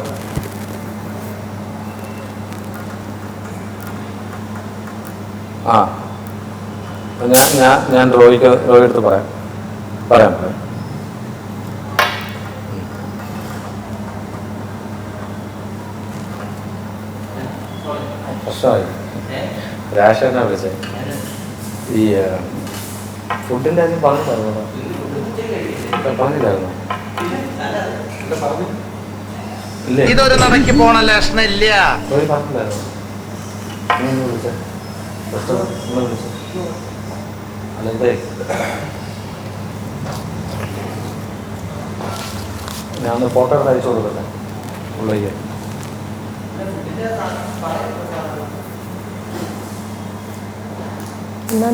ആ ഞാൻ റോയി എടുത്ത് പറയാം. പ്രശ്നമായി. രാഷനാ വിളിച്ചത്. ഈ ഫുഡിൻ്റെ കാര്യം പറഞ്ഞില്ലായിരുന്നോ? ഇതൊരു നടക്ക് പോണ ലക്ഷണില്ല. ഞാൻ ഒന്ന് ഫോട്ടോ അയച്ചു കൊടുക്കട്ടെ ഉള്ളിലേക്ക്.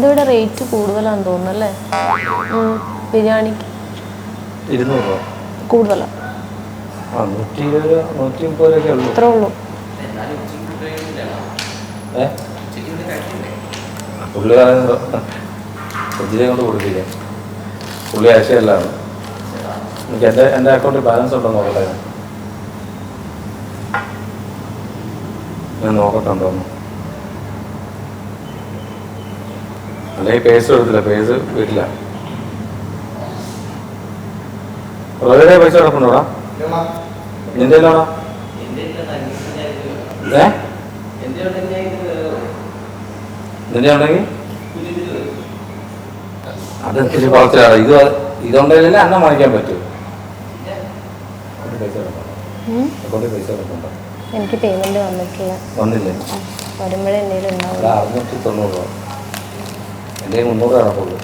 ഇവിടെ റേറ്റ് കൂടുതലാണെന്ന് തോന്നുന്നു അല്ലേ? ബിരിയാണിക്ക് 200 രൂപ കൂടുതലാണ്. 120 130 രൂപയൊക്കെ ഉള്ളൂ. അത്രേ ഉള്ളൂ. പുള്ളി ഫ്രിഡ്ജിലെ കൊണ്ട് കൊടുക്കില്ല. പുള്ളി ആശയല്ലാണ്. എനിക്ക് എൻ്റെ അക്കൗണ്ടിൽ ബാലൻസ് ഉണ്ടോ നോക്കട്ടെ. ഞാൻ നോക്കട്ടെ ഉണ്ടോന്ന്. അല്ലെങ്കിൽ പേഴ്സ് എടുത്തില്ല, പേഴ്സ് വീട്ടില്ല. റോയുടെ പൈസ കിടപ്പുണ്ടോടാ? നിന്റെ ഇല്ലാടാ? നിന്റെ ഉണ്ടെങ്കിൽ അതെന്തിന് കുറച്ചാണ്. ഇതുണ്ടെങ്കിലല്ലേ അന്നം വാങ്ങിക്കാൻ പറ്റൂ. അക്കൗണ്ടിൽ പൈസ കിടപ്പുണ്ടോ? എനിക്ക് പേയ്മെന്റ് വന്നില്ലേ? വരുമ്പോഴേ എന്തെങ്കിലും ഉണ്ടാവും. 690 രൂപ. എൻ്റെ 300 കിടപ്പുള്ളൂ.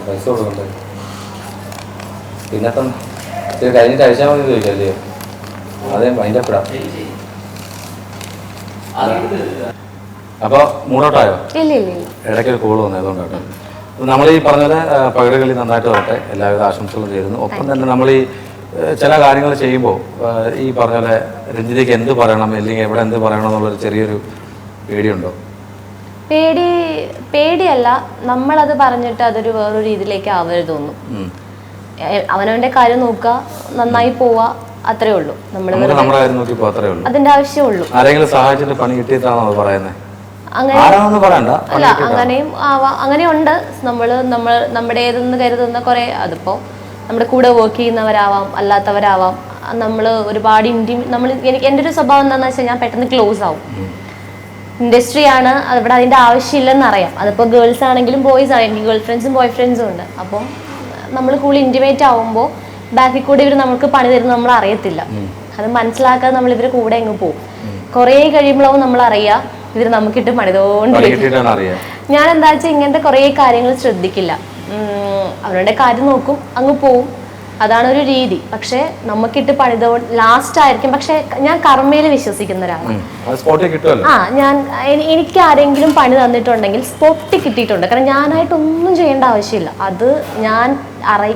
പൈസ കൊടുക്കണ്ടേ? പിന്നെ കഴിഞ്ഞിട്ട് അയച്ചാൽ മതി ചോദിക്കല്ലേ? അതേ മൈൻഡ് അപ്പിടാം. അപ്പോൾ മൂടോട്ടായോ? ഇടയ്ക്കൊരു കോള് വന്നു, അതുകൊണ്ടാട്ടോ. നമ്മൾ ഈ പറഞ്ഞത് പകരകളി നന്നായിട്ട് വരട്ടെ, എല്ലാവിധ ആശംസകളും ചേരുന്നു. ഒപ്പം തന്നെ നമ്മൾ ഈ ചില കാര്യങ്ങൾ ചെയ്യുമ്പോൾ ഈ പറഞ്ഞ പോലെ രഞ്ജിതയ്ക്ക് എന്ത് പറയണം അല്ലെങ്കിൽ എവിടെ എന്ത് പറയണം എന്നുള്ളൊരു ചെറിയൊരു പേടിയുണ്ടോ? പേടിയല്ല, നമ്മളത് പറഞ്ഞിട്ട് അതൊരു വേറൊരു രീതിയിലേക്ക് ആവരുത് തോന്നും. അവനവന്റെ കാര്യം നോക്കുക, നന്നായി പോവുക, അത്രേ ഉള്ളൂ. നമ്മുടെ കാര്യം നോക്കി പോ, അത്രേ ഉള്ളൂ. അതിന്റെ ആവശ്യമുള്ളൂ. ആരെങ്കിലും സഹായിച്ചിട്ട് പണി കിട്ടിയിട്ടാണോ അത് പറയുന്നത്? അല്ല, അങ്ങനെയും ആവാം. അങ്ങനെയുണ്ട്. നമ്മുടേതെന്ന് കരുതുന്ന കുറെ, അതിപ്പോ നമ്മുടെ കൂടെ വർക്ക് ചെയ്യുന്നവരാവാം, അല്ലാത്തവരാവാം. നമ്മൾ ഒരുപാട് എൻ്റെ ഒരു സ്വഭാവം എന്താണെന്ന് വെച്ചാൽ ഞാൻ പെട്ടെന്ന് ക്ലോസ് ആവും. ഇൻഡസ്ട്രിയാണ്, ഇവിടെ അതിൻ്റെ ആവശ്യമില്ലെന്ന് അറിയാം. അതിപ്പോൾ ഗേൾസ് ആണെങ്കിലും ബോയ്സ് ആണെങ്കിലും ഗേൾ ഫ്രണ്ട്സും ബോയ് ഫ്രണ്ട്സും ഉണ്ട്. അപ്പം നമ്മൾ കൂടുതൽ ഇൻറ്റിമേറ്റ് ആവുമ്പോൾ ബാക്കിൽ കൂടെ ഇവർ നമുക്ക് പണി തരുന്നത് നമ്മൾ അറിയത്തില്ല. അത് മനസ്സിലാക്കാതെ നമ്മൾ ഇവരുടെ കൂടെ അങ്ങ് പോകും. കുറേ കഴിയുമ്പോഴാവും നമ്മൾ അറിയാം ഇവർ നമുക്കിട്ട് പണിതോണ്ടിരിക്കും. ഞാൻ എന്താ വെച്ചാൽ ഇങ്ങനത്തെ കുറേ കാര്യങ്ങൾ ശ്രദ്ധിക്കില്ല. അവരുടെ കാര്യം നോക്കും, അങ്ങ് പോവും. അതാണ് ഒരു രീതി. പക്ഷെ നമുക്കിട്ട് പണിതോ ലാസ്റ്റ് ആയിരിക്കും. പക്ഷെ ഞാൻ കർമ്മയിൽ വിശ്വസിക്കുന്ന ഒരാളാണ്. എനിക്ക് ആരെങ്കിലും പണി തന്നിട്ടുണ്ടെങ്കിൽ സ്പോട്ടിൽ കിട്ടിയിട്ടുണ്ട്. കാരണം ഞാനായിട്ടൊന്നും ചെയ്യേണ്ട ആവശ്യമില്ല. അത് ഞാൻ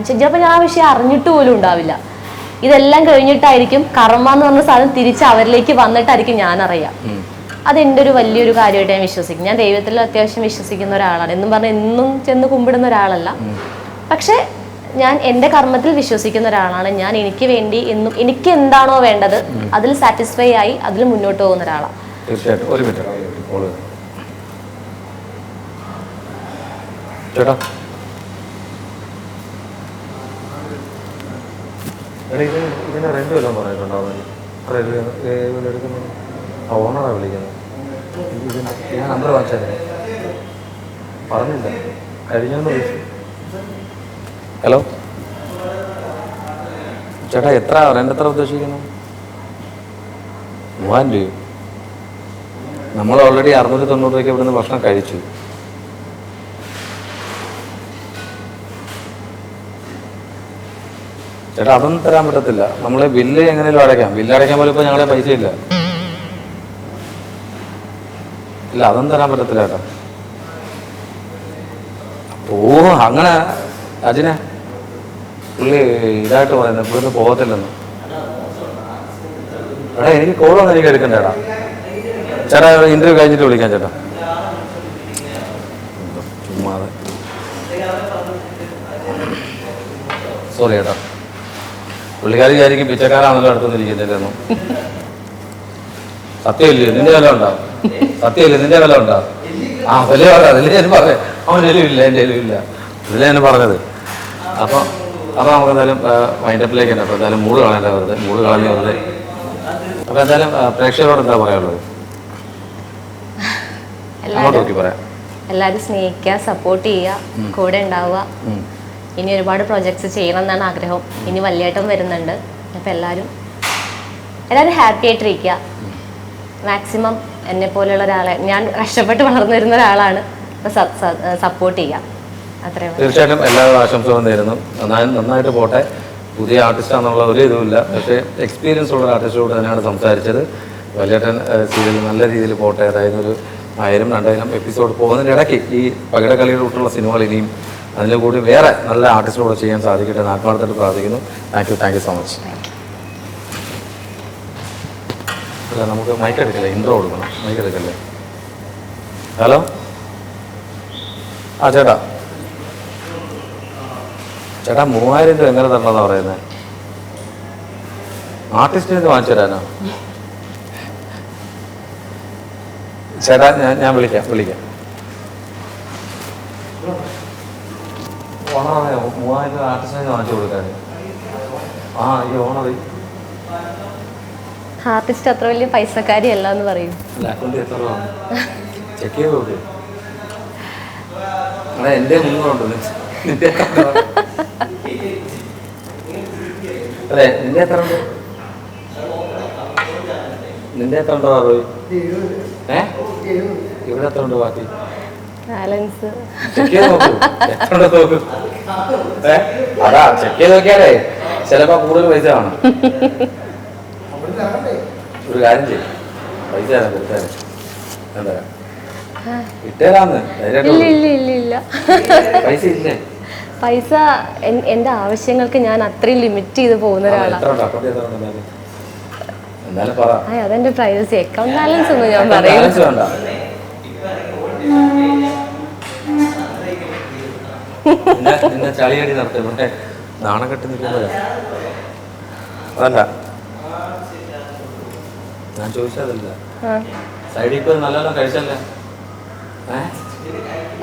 ചിലപ്പോൾ ഞാൻ ആ വിഷയം അറിഞ്ഞിട്ട് പോലും ഉണ്ടാവില്ല. ഇതെല്ലാം കഴിഞ്ഞിട്ടായിരിക്കും കർമ്മ എന്ന് പറഞ്ഞ സാധനം തിരിച്ച് അവരിലേക്ക് വന്നിട്ടായിരിക്കും ഞാൻ അറിയാം. അതെൻ്റെ ഒരു വലിയൊരു കാര്യമായിട്ട് ഞാൻ വിശ്വസിക്കും. ഞാൻ ദൈവത്തിൽ അത്യാവശ്യം വിശ്വസിക്കുന്ന ഒരാളാണ്. എന്നും പറഞ്ഞാൽ എന്നും ചെന്ന് കുമ്പിടുന്ന ഒരാളല്ല. പക്ഷെ ഞാൻ എൻ്റെ കർമ്മത്തിൽ വിശ്വസിക്കുന്ന ഒരാളാണ്. ഞാൻ എനിക്ക് വേണ്ടി എന്നും എനിക്ക് എന്താണോ വേണ്ടത് അതിൽ സാറ്റിസ്ഫൈ ആയി അതിൽ മുന്നോട്ട് പോകുന്ന ഒരാളാണ്. തീർച്ചയായിട്ടും. ഒരു മിനിറ്റ് ചേട്ടാ, ഇതിന് റെന്റ് വല്ലതും പറഞ്ഞിട്ടുണ്ടോ? എടുക്കുന്നത് ഓണറാണ് വിളിക്കുന്നത്. ഞാൻ നമ്പർ വാങ്ങിച്ചത് പറഞ്ഞില്ല. ഹലോ ചേട്ടാ, എത്ര റെന്റ് എത്ര ഉദ്ദേശിക്കുന്നു? 3000 രൂപ. നമ്മൾ ഓൾറെഡി 690 രൂപയ്ക്ക് ഇവിടുന്ന് ഭക്ഷണം കഴിച്ചു. ചേട്ടാ, അതൊന്നും തരാൻ പറ്റത്തില്ല. നമ്മളെ ബില്ല് എങ്ങനെയും അടയ്ക്കാം. ബില്ല് അടയ്ക്കാൻ പോലും ഇപ്പോൾ ഞങ്ങളെ പൈസ ഇല്ല. ഇല്ല, അതൊന്നും തരാൻ പറ്റത്തില്ല ചേട്ടാ. ഓ, അങ്ങനെ അജിനെ പുള്ളി ഇതായിട്ട് പറയുന്നത് ഇവിടുന്ന് പോകത്തില്ലെന്ന്. എടാ, എനിക്ക് കോളൊന്നും എനിക്ക് എടുക്കണ്ട ചേട്ടാ. ചേട്ടാ, ഇന്റർവ്യൂ കഴിഞ്ഞിട്ട് വിളിക്കാം ചേട്ടാ. ചുമ്മാതെ സോറി ചേട്ടാ. പുള്ളിക്കാരി വിചാരിക്കും പിച്ചക്കാരാണല്ലോ അടുത്തൊന്നിരിക്കുന്നില്ലെന്നു. സത്യമില്ലേ നിന്റെ വില ഉണ്ടോ? സത്യമില്ലേ നിന്റെ വില ഉണ്ടോ? ആ, വില പറയാം. അതിൽ ഞാൻ പറയാം. അവൻ്റെ ഇല്ല, എൻ്റെ ഇല്ല. ഇതിലെ ഞാൻ പറഞ്ഞത്. അപ്പോൾ നമുക്ക് എന്തായാലും വൈൻഡപ്പിലേക്ക് തന്നെ. അപ്പോൾ എന്തായാലും മൂഡ് കളയണ്ട വെറുതെ. മൂഡ് കളഞ്ഞ വെറുതെ. അപ്പോൾ എന്തായാലും പ്രേക്ഷകരോട് എന്താ പറയാനുള്ളത്? അങ്ങോട്ട് നോക്കി പറയാം. എല്ലാവരും സ്നേഹിക്കുക, സപ്പോർട്ട് ചെയ്യുക, കൂടെ ഉണ്ടാവുക. ഇനി ഒരുപാട് പ്രൊജക്ട്സ് ചെയ്യണം എന്നാണ് ആഗ്രഹം. ഇനി വലിയേട്ടം വരുന്നുണ്ട്. അപ്പം എല്ലാവരും ഹാപ്പി ആയിട്ടിരിക്കുക. മാക്സിമം എന്നെ പോലെയുള്ള ഒരാളെ, ഞാൻ കഷ്ടപ്പെട്ട് വളർന്നു വരുന്ന ഒരാളാണ്. അപ്പം സപ്പോർട്ട് ചെയ്യാം. അത്രയും തീർച്ചയായിട്ടും എല്ലാ ആശംസകളും നേരുന്നു. നന്നായിട്ട് പോട്ടെ. പുതിയ ആർട്ടിസ്റ്റാണെന്നുള്ള ഒരു ഇതുമില്ല. പക്ഷേ എക്സ്പീരിയൻസ് ഉള്ള ആർട്ടിസ്റ്റോട് തന്നെയാണ് സംസാരിച്ചത്. വലിയേട്ടൻ സീരിയൽ നല്ല രീതിയിൽ പോട്ടെ. അതായത് ഒരു 1000-2000 എപ്പിസോഡ് പോകുന്നതിൻ്റെ ഇടയ്ക്ക് ഈ പകിടക്കളിയിലോട്ടുള്ള സിനിമകൾ ഇനിയും അതിൻ്റെ കൂടി വേറെ നല്ല ആർട്ടിസ്റ്റോട് ചെയ്യാൻ സാധിക്കട്ടെ എന്ന് ആത്മാർത്ഥമായിട്ട് പ്രാർത്ഥിക്കുന്നു. Thank you so much. അല്ല, നമുക്ക് മൈക്ക് എടുക്കല്ലേ, ഇൻട്രോ കൊടുക്കണം. മൈക്ക് എടുക്കല്ലേ? ഹലോ, ആ ചേട്ടാ 3000 രൂപ എങ്ങനെ തരണമെന്നാണ് പറയുന്നത്? ആർട്ടിസ്റ്റിന് ഇത് വാങ്ങിച്ചു തരാനോ? ചേട്ടാ, ഞാൻ വിളിക്കാം. ഓണറാണ് 3000 രൂപ ആർട്ടിസ്റ്റിനെ വാങ്ങിച്ചു കൊടുക്കാൻ. ആ, ഈ ഓണർ ആർട്ടിസ്റ്റ് അത്ര വലിയ പൈസക്കാരി അല്ല എന്ന് പറയും. അക്കൗണ്ടിൽ എത്ര രൂപ ചെക്ക് ചെയ്ത് നോക്ക്. എൻ്റെ 300 അതെ, നിന്റെ എത്ര ഉണ്ട്? നിന്റെ എത്ര ഉണ്ടോ? ഇവിടെ എത്ര ഉണ്ട് ബാക്കി? ബാലൻസ് ചെക്ക് ചെയ്ത് നോക്കൂ. എത്ര ഉണ്ടോ നോക്കൂ. അതാ ചെക്ക് ചെയ്ത് നോക്കിയാലേ ചിലപ്പോ കൂടുതൽ പൈസ കാണും. ഒരു കാര്യം ചെയ്യും, പൈസ തരാം. എന്താ ഇട്ടേരാന്ന് ഇല്ല. പൈസ ഇല്ലേ? പൈസ എന്റെ ആവശ്യങ്ങൾക്ക് ഞാൻ അത്രയും ലിമിറ്റ് ചെയ്ത് പോകുന്ന ഒരാളാണ്. അതെന്റെ പ്രൈവസി. അക്കൗണ്ട് ബാലൻസ് ഒന്നും ഞാൻ പറയും. ചളിയടി നടത്തും നാണം കെട്ടി നിൽക്കുന്നത്. അതല്ല ഞാൻ ചോദിച്ചതല്ല. സൈഡിൽ ഇപ്പൊ നല്ലോണം കഴിച്ചല്ലേ?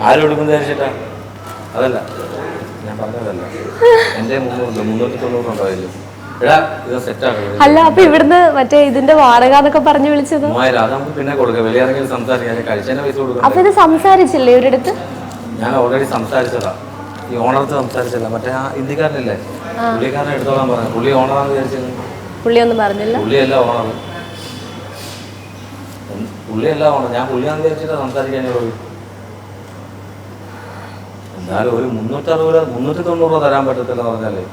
ആരും എടുക്കുന്ന വിചാരിച്ചിട്ടാ? അതല്ല ഞാൻ പറഞ്ഞതല്ല. എന്റെ 390 ഉണ്ടാവില്ല. അല്ല, അപ്പൊ ഇവിടുന്ന് മറ്റേ ഇതിന്റെ വാടക എന്നൊക്കെ പറഞ്ഞു വിളിച്ചത് 3000. അത് നമുക്ക് പിന്നെ കൊടുക്കാം. വെളിയിറങ്ങി സംസാരിക്കാൻ. കഴിച്ചതിന്റെ പൈസ കൊടുക്കാം. അപ്പൊ ഇത് സംസാരിച്ചില്ലേ ഒരിടത്ത്? ഞാൻ ഓൾറെഡി സംസാരിച്ചതാ. ഈ ഓണറത്ത് സംസാരിച്ചല്ല. മറ്റേ ആ ഇന്ത്യക്കാരനല്ലേ, പുള്ളിക്കാരനെ എടുത്തോളാൻ പറഞ്ഞു. പുള്ളി ഓണറാന്ന് വിചാരിച്ചത്. പുള്ളി ഒന്നും പറഞ്ഞില്ല. പുള്ളിയല്ല ഓണർ. ഞാൻ പുള്ളിയാന്ന് വിചാരിച്ചിട്ടാ സംസാരിക്കാൻ പോയി. എന്നാലും ഒരു 390 രൂപ തരാൻ പറ്റത്തില്ല പറഞ്ഞാലേ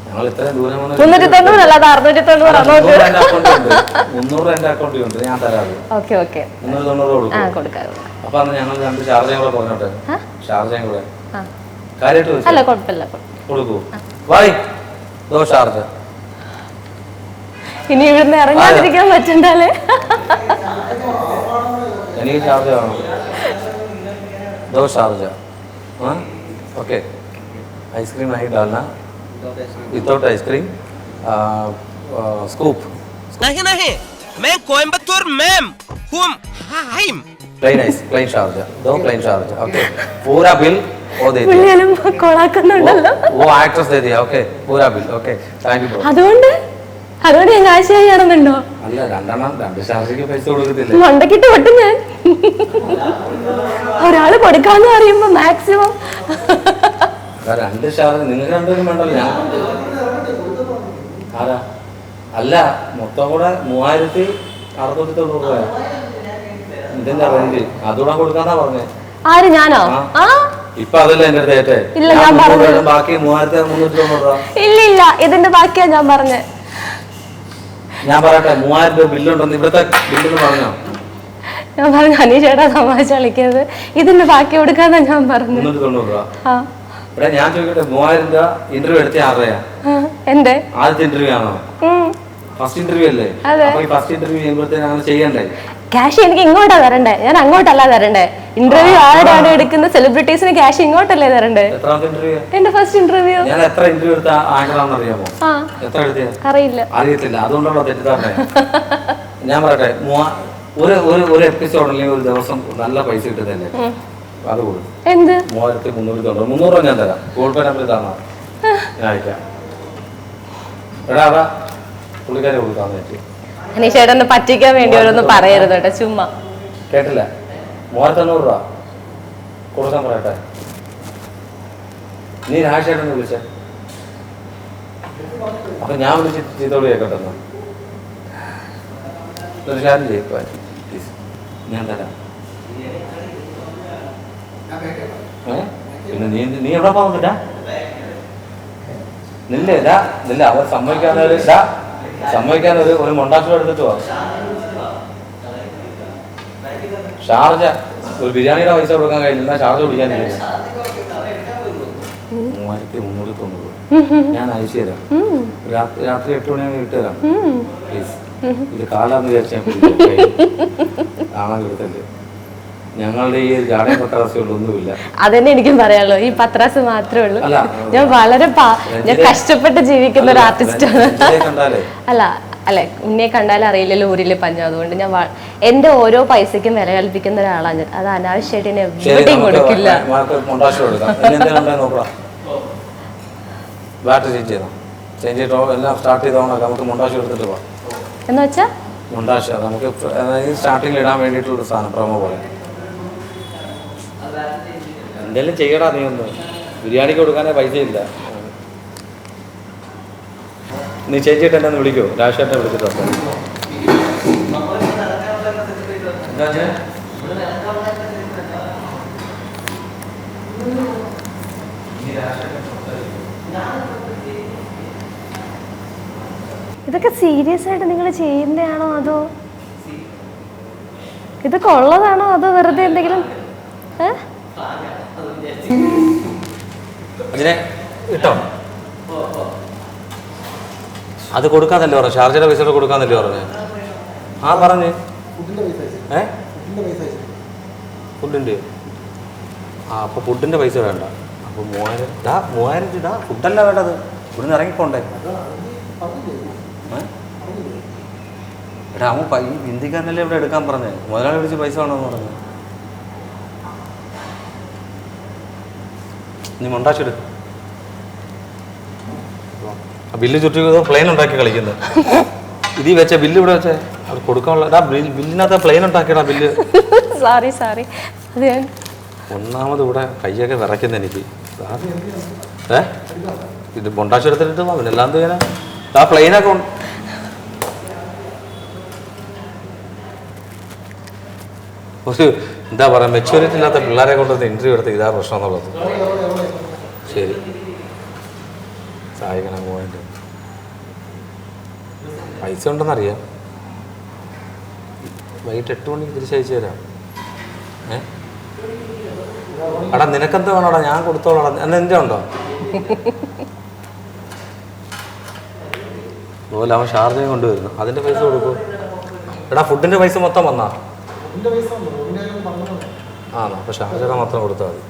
ഞങ്ങൾ ഇത്രയും ദൂരം 390 അല്ല, 690. 300 എന്റെ അക്കൗണ്ടിൽ ഉണ്ട്. ഞാൻ തരാറ്. 390 കൊടുക്കും. അപ്പൊ അന്ന് ഞങ്ങൾ 2 ഷാർജയും കൂടെ പറഞ്ഞോട്ടെ. ഷാർജയും കൂടെ കാര്യമായിട്ട് കൊടുക്കൂ. വായി ഷാർജ. ഇനി ഇവിടുന്ന് ഇറങ്ങാതിരിക്കാൻ പറ്റണ്ടല്ലേ? എനിക്ക് ഷാർജ വേണം. ഷാർജ. ओके आइसक्रीम नहीं डालना, विदाउट आइसक्रीम, स्कूप। नहीं मैं कोयम्बतूर मैम हूँ। Plain Sharjah, 2 plain Sharjah. Okay पूरा बिल वो दे दिया। वो एक्ट्रेस दे दिया। ओके पूरा बिल। Okay thank you. അതുകൊണ്ട് അതുകൊണ്ട് ഞാൻ കാശിയാണെന്നുണ്ടോ? അല്ല, 2 ഷാർജയ്ക്ക് പൈസ കൊടുക്കത്തില്ല. മണ്ടക്കിട്ട് പൊട്ടും ഞാൻ. ഒരാള് കൊടുക്കാന്ന് പറയുമ്പോ മാക്സിമം 2 ഷാർജ് നിങ്ങൾക്ക് 2 പേരും വേണ്ടല്ലോ. ഞാൻ ആരാ? അല്ല, മൊത്തം കൂടെ 3690 രൂപ. ഇതിന്റെ റെന്റ് അതുകൂടെ കൊടുക്കാന്നാ പറഞ്ഞേ. ആര്? ഞാനോ? ആ ഇപ്പൊ അതല്ല എന്റെ അടുത്ത് ഏറ്റേ. ഇല്ല, ഞാൻ പറഞ്ഞു ബാക്കി 3390 രൂപ. ഇല്ല, ഇതിന്റെ ബാക്കിയാ ഞാൻ പറഞ്ഞേ. ഞാൻ പറയട്ടെ, 3000 രൂപ ബില്ലുണ്ടെന്ന് ഇവിടുത്തെ ബില്ലെന്ന് പറഞ്ഞോ? ഞാൻ പറഞ്ഞു അനീഷേട്ടാ തമാശ കളിക്കരുത്, ഇതിന്റെ ബാക്കി കൊടുക്കാന്നാ ഞാൻ പറഞ്ഞു. 390 രൂപ. ഇവിടെ ഞാൻ ചോദിക്കട്ടെ, 3000 രൂപ ഇന്റർവ്യൂ എടുത്ത ആരുടെയാ? എന്റെ ആദ്യത്തെ ഇന്റർവ്യൂ ആണോ? ഫസ്റ്റ് ഇന്റർവ്യൂ അല്ലേ? അപ്പൊ ഈ ഫസ്റ്റ് ഇന്റർവ്യൂ ചെയ്യുമ്പോഴത്തേന് അങ്ങനെ ചെയ്യണ്ടേ? ക്യാഷ് എനിക്ക് ഇങ്ങോട്ടാ തരണ്ടേ, ഞാൻ അങ്ങോട്ടല്ല തരണ്ടേ. ഇന്റർവ്യൂ ആരാണ് എടുക്കുന്ന സെലിബ്രിറ്റീസിന് ക്യാഷ് ഇങ്ങോട്ടല്ലേ തരണ്ടേ? എത്രാമത്തെ ഇന്റർവ്യൂ? എന്റെ ഫസ്റ്റ് ഇന്റർവ്യൂ. ഞാൻ എത്ര ഇന്റർവ്യൂ എടുത്ത ആങ്കറാണെന്ന് അറിയാമോ? എത്ര എടുത്തേ? അറിയില്ല. അറിയത്തില്ല, അതുകൊണ്ടാണോ തെറ്റിദ്ധാരണ? ഞാൻ പറയട്ടെ, ഒരു എപ്പിസോഡ് അല്ലെങ്കിൽ ഒരു ദിവസം നല്ല പൈസ കിട്ടുന്നതല്ലേ? അത് കൊടുക്കും. എന്ത്? 3390. 300 രൂപ ഞാൻ തരാം. ഗൂഗിൾ പേ നമ്പർ ഇതാണോ? ഞാൻ അയക്കാം. എടാ അതാ പുള്ളിക്കാരെ കൊടുക്കാന്ന് വെച്ചു. അനീഷേട്ടനെ പറ്റിക്കാൻ വേണ്ടി ഓരോന്ന് പറയരുത് കേട്ടോ, ചുമ്മാ. കേട്ടില്ല? 3500 രൂപ കൊടുക്കാൻ പറയട്ടെ. നീ രാജേട്ടനെ വിളിച്ച അപ്പൊ ഞാൻ വിളിച്ച് ചീത്തോട് കേൾക്കട്ടെന്ന് ഒരു കാര്യം ചെയ്യിപ്പോ ഞാൻ തരാം. പിന്നെ നീ എവിടെ പോകുന്നില്ല? നില്ല അവർ സമ്മതിക്കാൻ ഒരു മൊണ്ടാക്കം എടുത്തിട്ട് പോവാ. ഷാർജ ഒരു ബിരിയാണിയുടെ പൈസ കൊടുക്കാൻ കഴിയില്ല, ഷാർജ കുടിക്കാനില്ല. 3390 ഞാൻ അയച്ചു തരാം. രാത്രി 8 മണിയാകുമ്പോൾ ഇട്ട് തരാം പ്ലീസ്. ഇത് കാലാന്ന് വിചാരിച്ചാൽ കാണാൻ കൊടുത്തല്ലേ. ഞങ്ങളുടെ ഈ ജാടയും പത്രാസുകളും ഒന്നുമില്ല. അതന്നെ എനിക്കും പറയാനുള്ളൂ, ഈ പത്രാസ് മാത്രമേ ഉള്ളൂ. ഞാൻ വളരെ ഞാൻ കഷ്ടപ്പെട്ട് ജീവിക്കുന്ന ഒരു ആർട്ടിസ്റ്റാണ്. അല്ലെ ഉണ്ണിയെ കണ്ടാലും അറിയില്ലല്ലോ ഊരിലെ പഞ്ഞം. അതുകൊണ്ട് ഞാൻ എന്റെ ഓരോ പൈസക്കും വില കൽപ്പിക്കുന്ന ഒരാളാണ്. അത് അനാവശ്യമായിട്ട് എന്നെ എവിടെയും കൊടുക്കില്ല. എന്ന് വെച്ചാ മൊണ്ടാഷ് നമുക്ക് സ്റ്റാർട്ടിങ്ങിൽ ഇടാൻ വേണ്ടിയിട്ടുള്ള സാധനം പ്രൊമോ പോലെ എന്തെങ്കിലും ചെയ്യടാ. നീ ഒന്ന് ബിരിയാണിക്ക് കൊടുക്കാനേ പൈസ ഇല്ല. നീ ചേച്ചിട്ട് എന്നെ ഒന്ന് വിളിക്കോ? രാജേട്ടനെ വിളിച്ചിട്ടുണ്ട്. ഇതൊക്കെ സീരിയസ് ആയിട്ട് നിങ്ങൾ ചെയ്യുന്നതാണോ അതോ ഇതൊക്കെ ഉള്ളതാണോ അതോ വെറുതെ എന്തെങ്കിലും? അതിനെ കിട്ടോ? അത് കൊടുക്കാന്നല്ലേ പറഞ്ഞു? ഷാർജയുടെ പൈസ കൊടുക്കാന്നല്ലേ പറഞ്ഞു? ആ പറഞ്ഞ് ഫുഡിൻ്റെ അപ്പോൾ ഫുഡിൻ്റെ പൈസ വേണ്ട. അപ്പോൾ 3000 ഫുഡല്ല വേണ്ടത്, ഇവിടുന്ന് ഇറങ്ങിപ്പോണ്ടേ. എടാ അവൻ ഈ ഹിന്ദിക്കാരനല്ലേ ഇവിടെ എടുക്കാൻ പറഞ്ഞേ? മുതലാളി വിളിച്ച് പൈസ വേണമെന്ന് പറഞ്ഞു. നീ മൊണ്ടാച്ചെടു. ബില്ല് ചുറ്റി പ്ലെയിൻ ഉണ്ടാക്കി കളിക്കുന്നത്. ഇതീ വെച്ച ബില്ല് ഇവിടെ വെച്ചേ അത് കൊടുക്കാനുള്ള ബില്ലിനകത്ത് പ്ലെയിൻ ഉണ്ടാക്കിയടാ ബില്ല്. സോറി ഒന്നാമത് ഇവിടെ കയ്യൊക്കെ വിറയ്ക്കുന്ന എനിക്ക്. ഇത് മൊണ്ടാച്ചെടുത്തിട്ട് പിന്നെ എല്ലാം ചെയ്യാനാ ആ പ്ലെയിനൊക്കെ ഒരു എന്താ പറയുക മെച്യൂരിറ്റി ഇല്ലാത്ത പിള്ളേരെ കൊണ്ടൊന്ന് ഇൻ്റർവ്യൂ എടുത്ത് ഇതാ പ്രശ്നം എന്നുള്ളത്. ശരി സഹായിക്കണം. പോയിന്റ് പൈസ ഉണ്ടെന്നറിയാം. വൈകിട്ട് 8 മണിക്ക് തിരിച്ചയച്ചു തരാം. എടാ നിനക്കെന്ത് വേണോടാ? ഞാൻ കൊടുത്തോളാം. എന്നെ എൻ്റെ ഉണ്ടോ? അതുപോലെ അവൻ ഷാർജയും കൊണ്ടുവരുന്നു, അതിൻ്റെ പൈസ കൊടുക്കും. എടാ ഫുഡിൻ്റെ പൈസ മൊത്തം വന്നാ? ആണോ? അപ്പോൾ ഷാർജയുടെ മാത്രം കൊടുത്താൽ മതി.